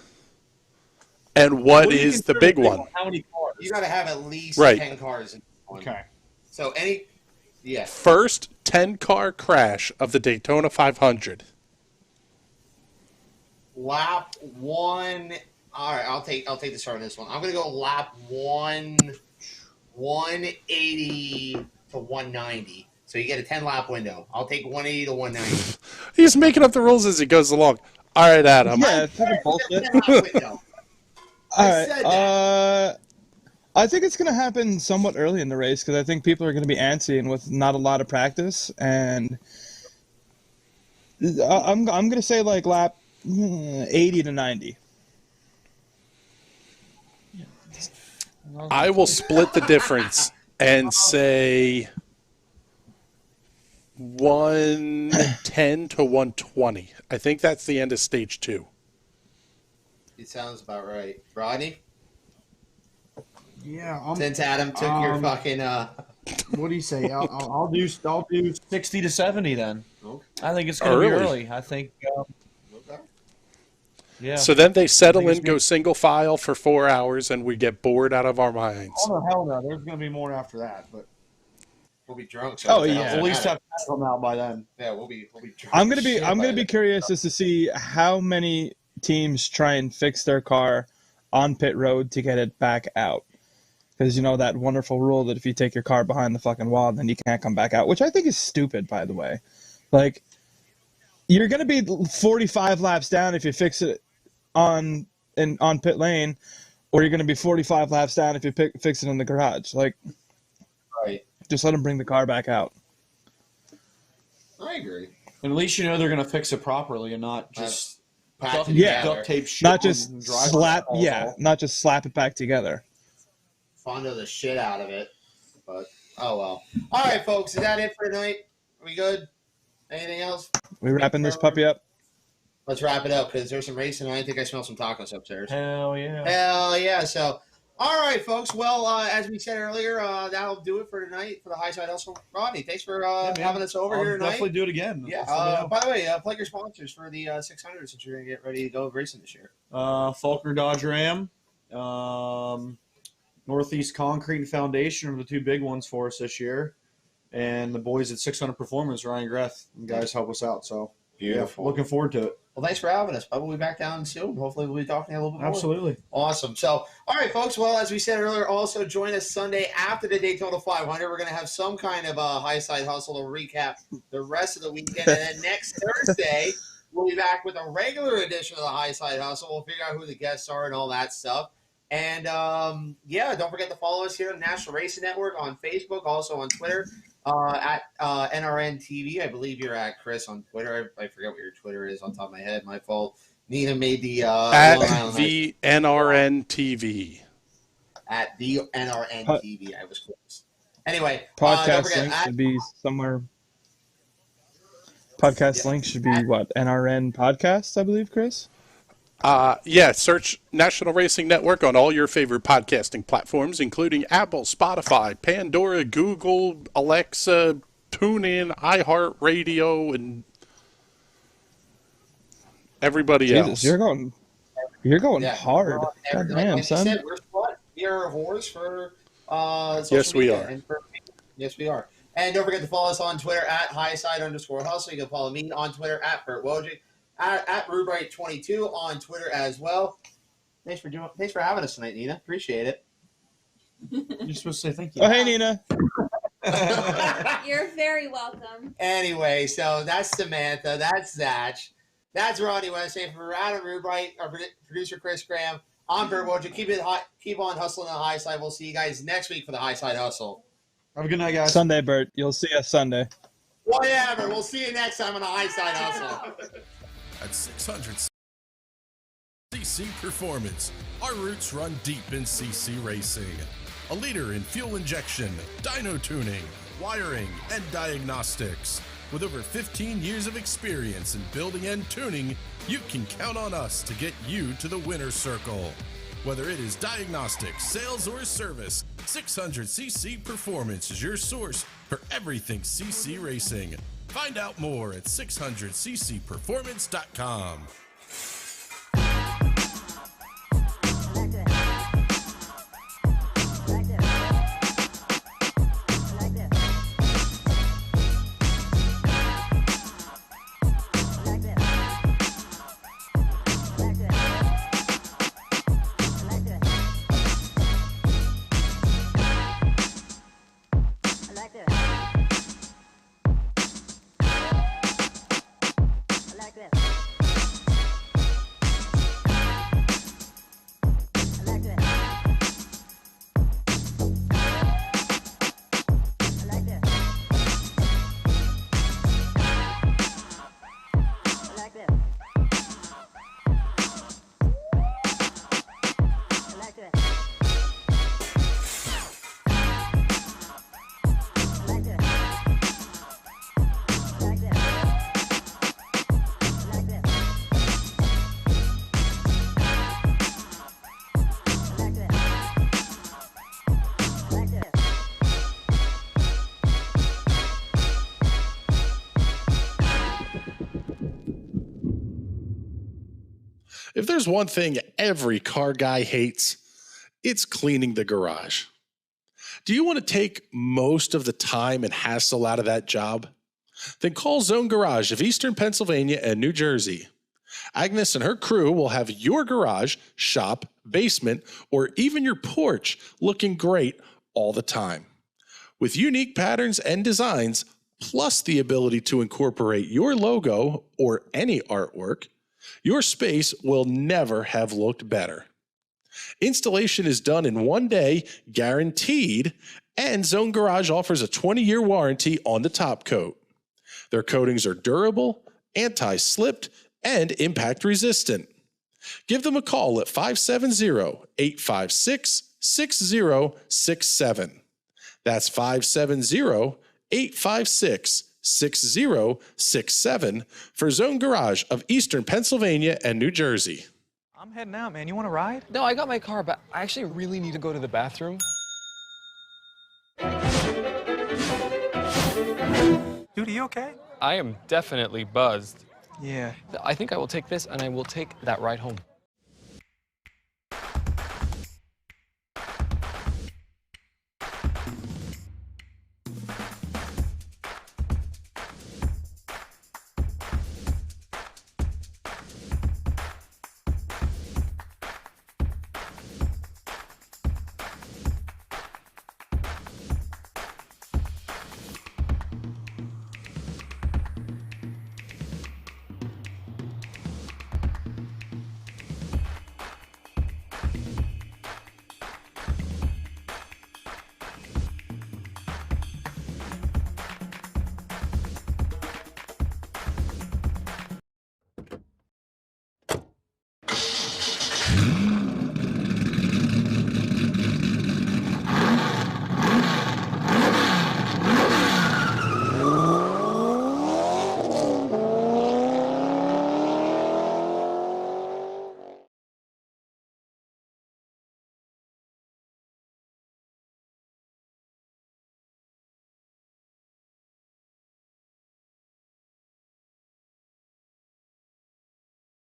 And what is the big one? How many cars? You got to have at least 10 cars in one. Okay. So first 10-car crash of the Daytona 500. Lap 1. All right, I'll take the start on this one. I'm going to go lap 180 to 190. So you get a 10-lap window. I'll take 180 to 190. He's making up the rules as he goes along. All right, Adam. Yeah, it's like a bullshit. All right. I think it's going to happen somewhat early in the race because I think people are going to be antsy and with not a lot of practice. And I'm going to say like lap 80 to 90. I will split the difference and say 110 to 120. I think that's the end of stage 2. It sounds about right. Rodney? Yeah. Since Adam took your fucking... What do you say? I'll do 60 to 70 then. Okay. I think it's going to be early. I think... okay. Yeah. So then they settle in, go single file for 4 hours, and we get bored out of our minds. Oh, no, hell no. There's going to be more after that, but... We'll be drunk. So we'll at least have to come out by then. Yeah, we'll be drunk. I'm gonna be curious as to see how many teams try and fix their car on pit road to get it back out. Because you know that wonderful rule that if you take your car behind the fucking wall, then you can't come back out, which I think is stupid, by the way. Like, you're gonna be 45 laps down if you fix it on pit lane, or you're gonna be 45 laps down if you fix it in the garage. Like, right. Just let them bring the car back out. I agree. And at least you know they're going to fix it properly and not just duct tape shit. Not just slap. Yeah, not just slap it back together. Fondo the shit out of it, but oh well. All right, folks, is that it for tonight? Are we good? Anything else? We wrapping this puppy up? Let's wrap it up because there's some racing. I think I smell some tacos upstairs. Hell yeah! Hell yeah! So. All right, folks. Well, as we said earlier, that'll do it for tonight for the Highside Hustle. Rodney, thanks for having us over here tonight. Definitely do it again. Yeah. By the way, plug your sponsors for the 600 since you're going to get ready to go racing this year. Faulkner Dodge Ram, Northeast Concrete and Foundation are the two big ones for us this year. And the boys at 600 Performance, Ryan Greth, and guys help us out. So, beautiful. Yeah, looking forward to it. Well, thanks for having us, bud. We'll be back down soon. Hopefully, we'll be talking a little bit more. Absolutely. Awesome. So, all right, folks. Well, as we said earlier, also join us Sunday after the Daytona 500. We're going to have some kind of Highside Hustle to recap the rest of the weekend. And then next Thursday, we'll be back with a regular edition of the Highside Hustle. We'll figure out who the guests are and all that stuff. And, don't forget to follow us here on National Racing Network on Facebook, also on Twitter. At NRN TV. I believe you're at Chris on Twitter. I forget what your Twitter is on top of my head. My fault. Nina made the at the NRN TV. At the NRN TV. I was close. Anyway, podcast link should be somewhere. Podcast link should be what? NRN Podcast, I believe, Chris. Search National Racing Network on all your favorite podcasting platforms, including Apple, Spotify, Pandora, Google, Alexa, TuneIn, iHeartRadio, and everybody else. You're going hard. God damn, son. Said, we are whores for yes, we are. Yes, we are. And don't forget to follow us on Twitter at Highside_Hustle. You can follow me on Twitter at Bert Wojcik. At Rubright 22 on Twitter as well. Thanks for having us tonight, Nina. Appreciate it. You're supposed to say thank you. Oh, hey, Nina. You're very welcome. Anyway, so that's Samantha. That's Zach. That's Ronnie Weston. For Adam Rubright, our producer Chris Graham, I'm Bert Wojcik. Keep on hustling on the high side. We'll see you guys next week for the Highside Hustle. Have a good night, guys. Sunday, Bert. You'll see us Sunday. Whatever. We'll see you next time on the Highside Hustle. At 600 CC Performance, our roots run deep in CC racing. A leader in fuel injection, dyno tuning, wiring, and diagnostics. With over 15 years of experience in building and tuning, you can count on us to get you to the winner's circle. Whether it is diagnostics, sales, or service, 600cc Performance is your source for everything CC racing. Find out more at 600ccperformance.com. If there's one thing every car guy hates, it's cleaning the garage. Do you want to take most of the time and hassle out of that job? Then call Zone Garage of Eastern Pennsylvania and New Jersey. Agnes and her crew will have your garage, shop, basement, or even your porch looking great all the time. With unique patterns and designs, plus the ability to incorporate your logo or any artwork, your space will never have looked better. Installation is done in 1 day, guaranteed, and Zone Garage offers a 20-year warranty on the top coat. Their coatings are durable, anti-slipped, and impact resistant. Give them a call at 570-856-6067. That's 570-856-6067 for Zone Garage of Eastern Pennsylvania and New Jersey. I'm heading out, man. You want to ride? No, I got my car, but I actually really need to go to the bathroom. Dude, are you okay? I am definitely buzzed. Yeah. I think I will take this and I will take that ride home.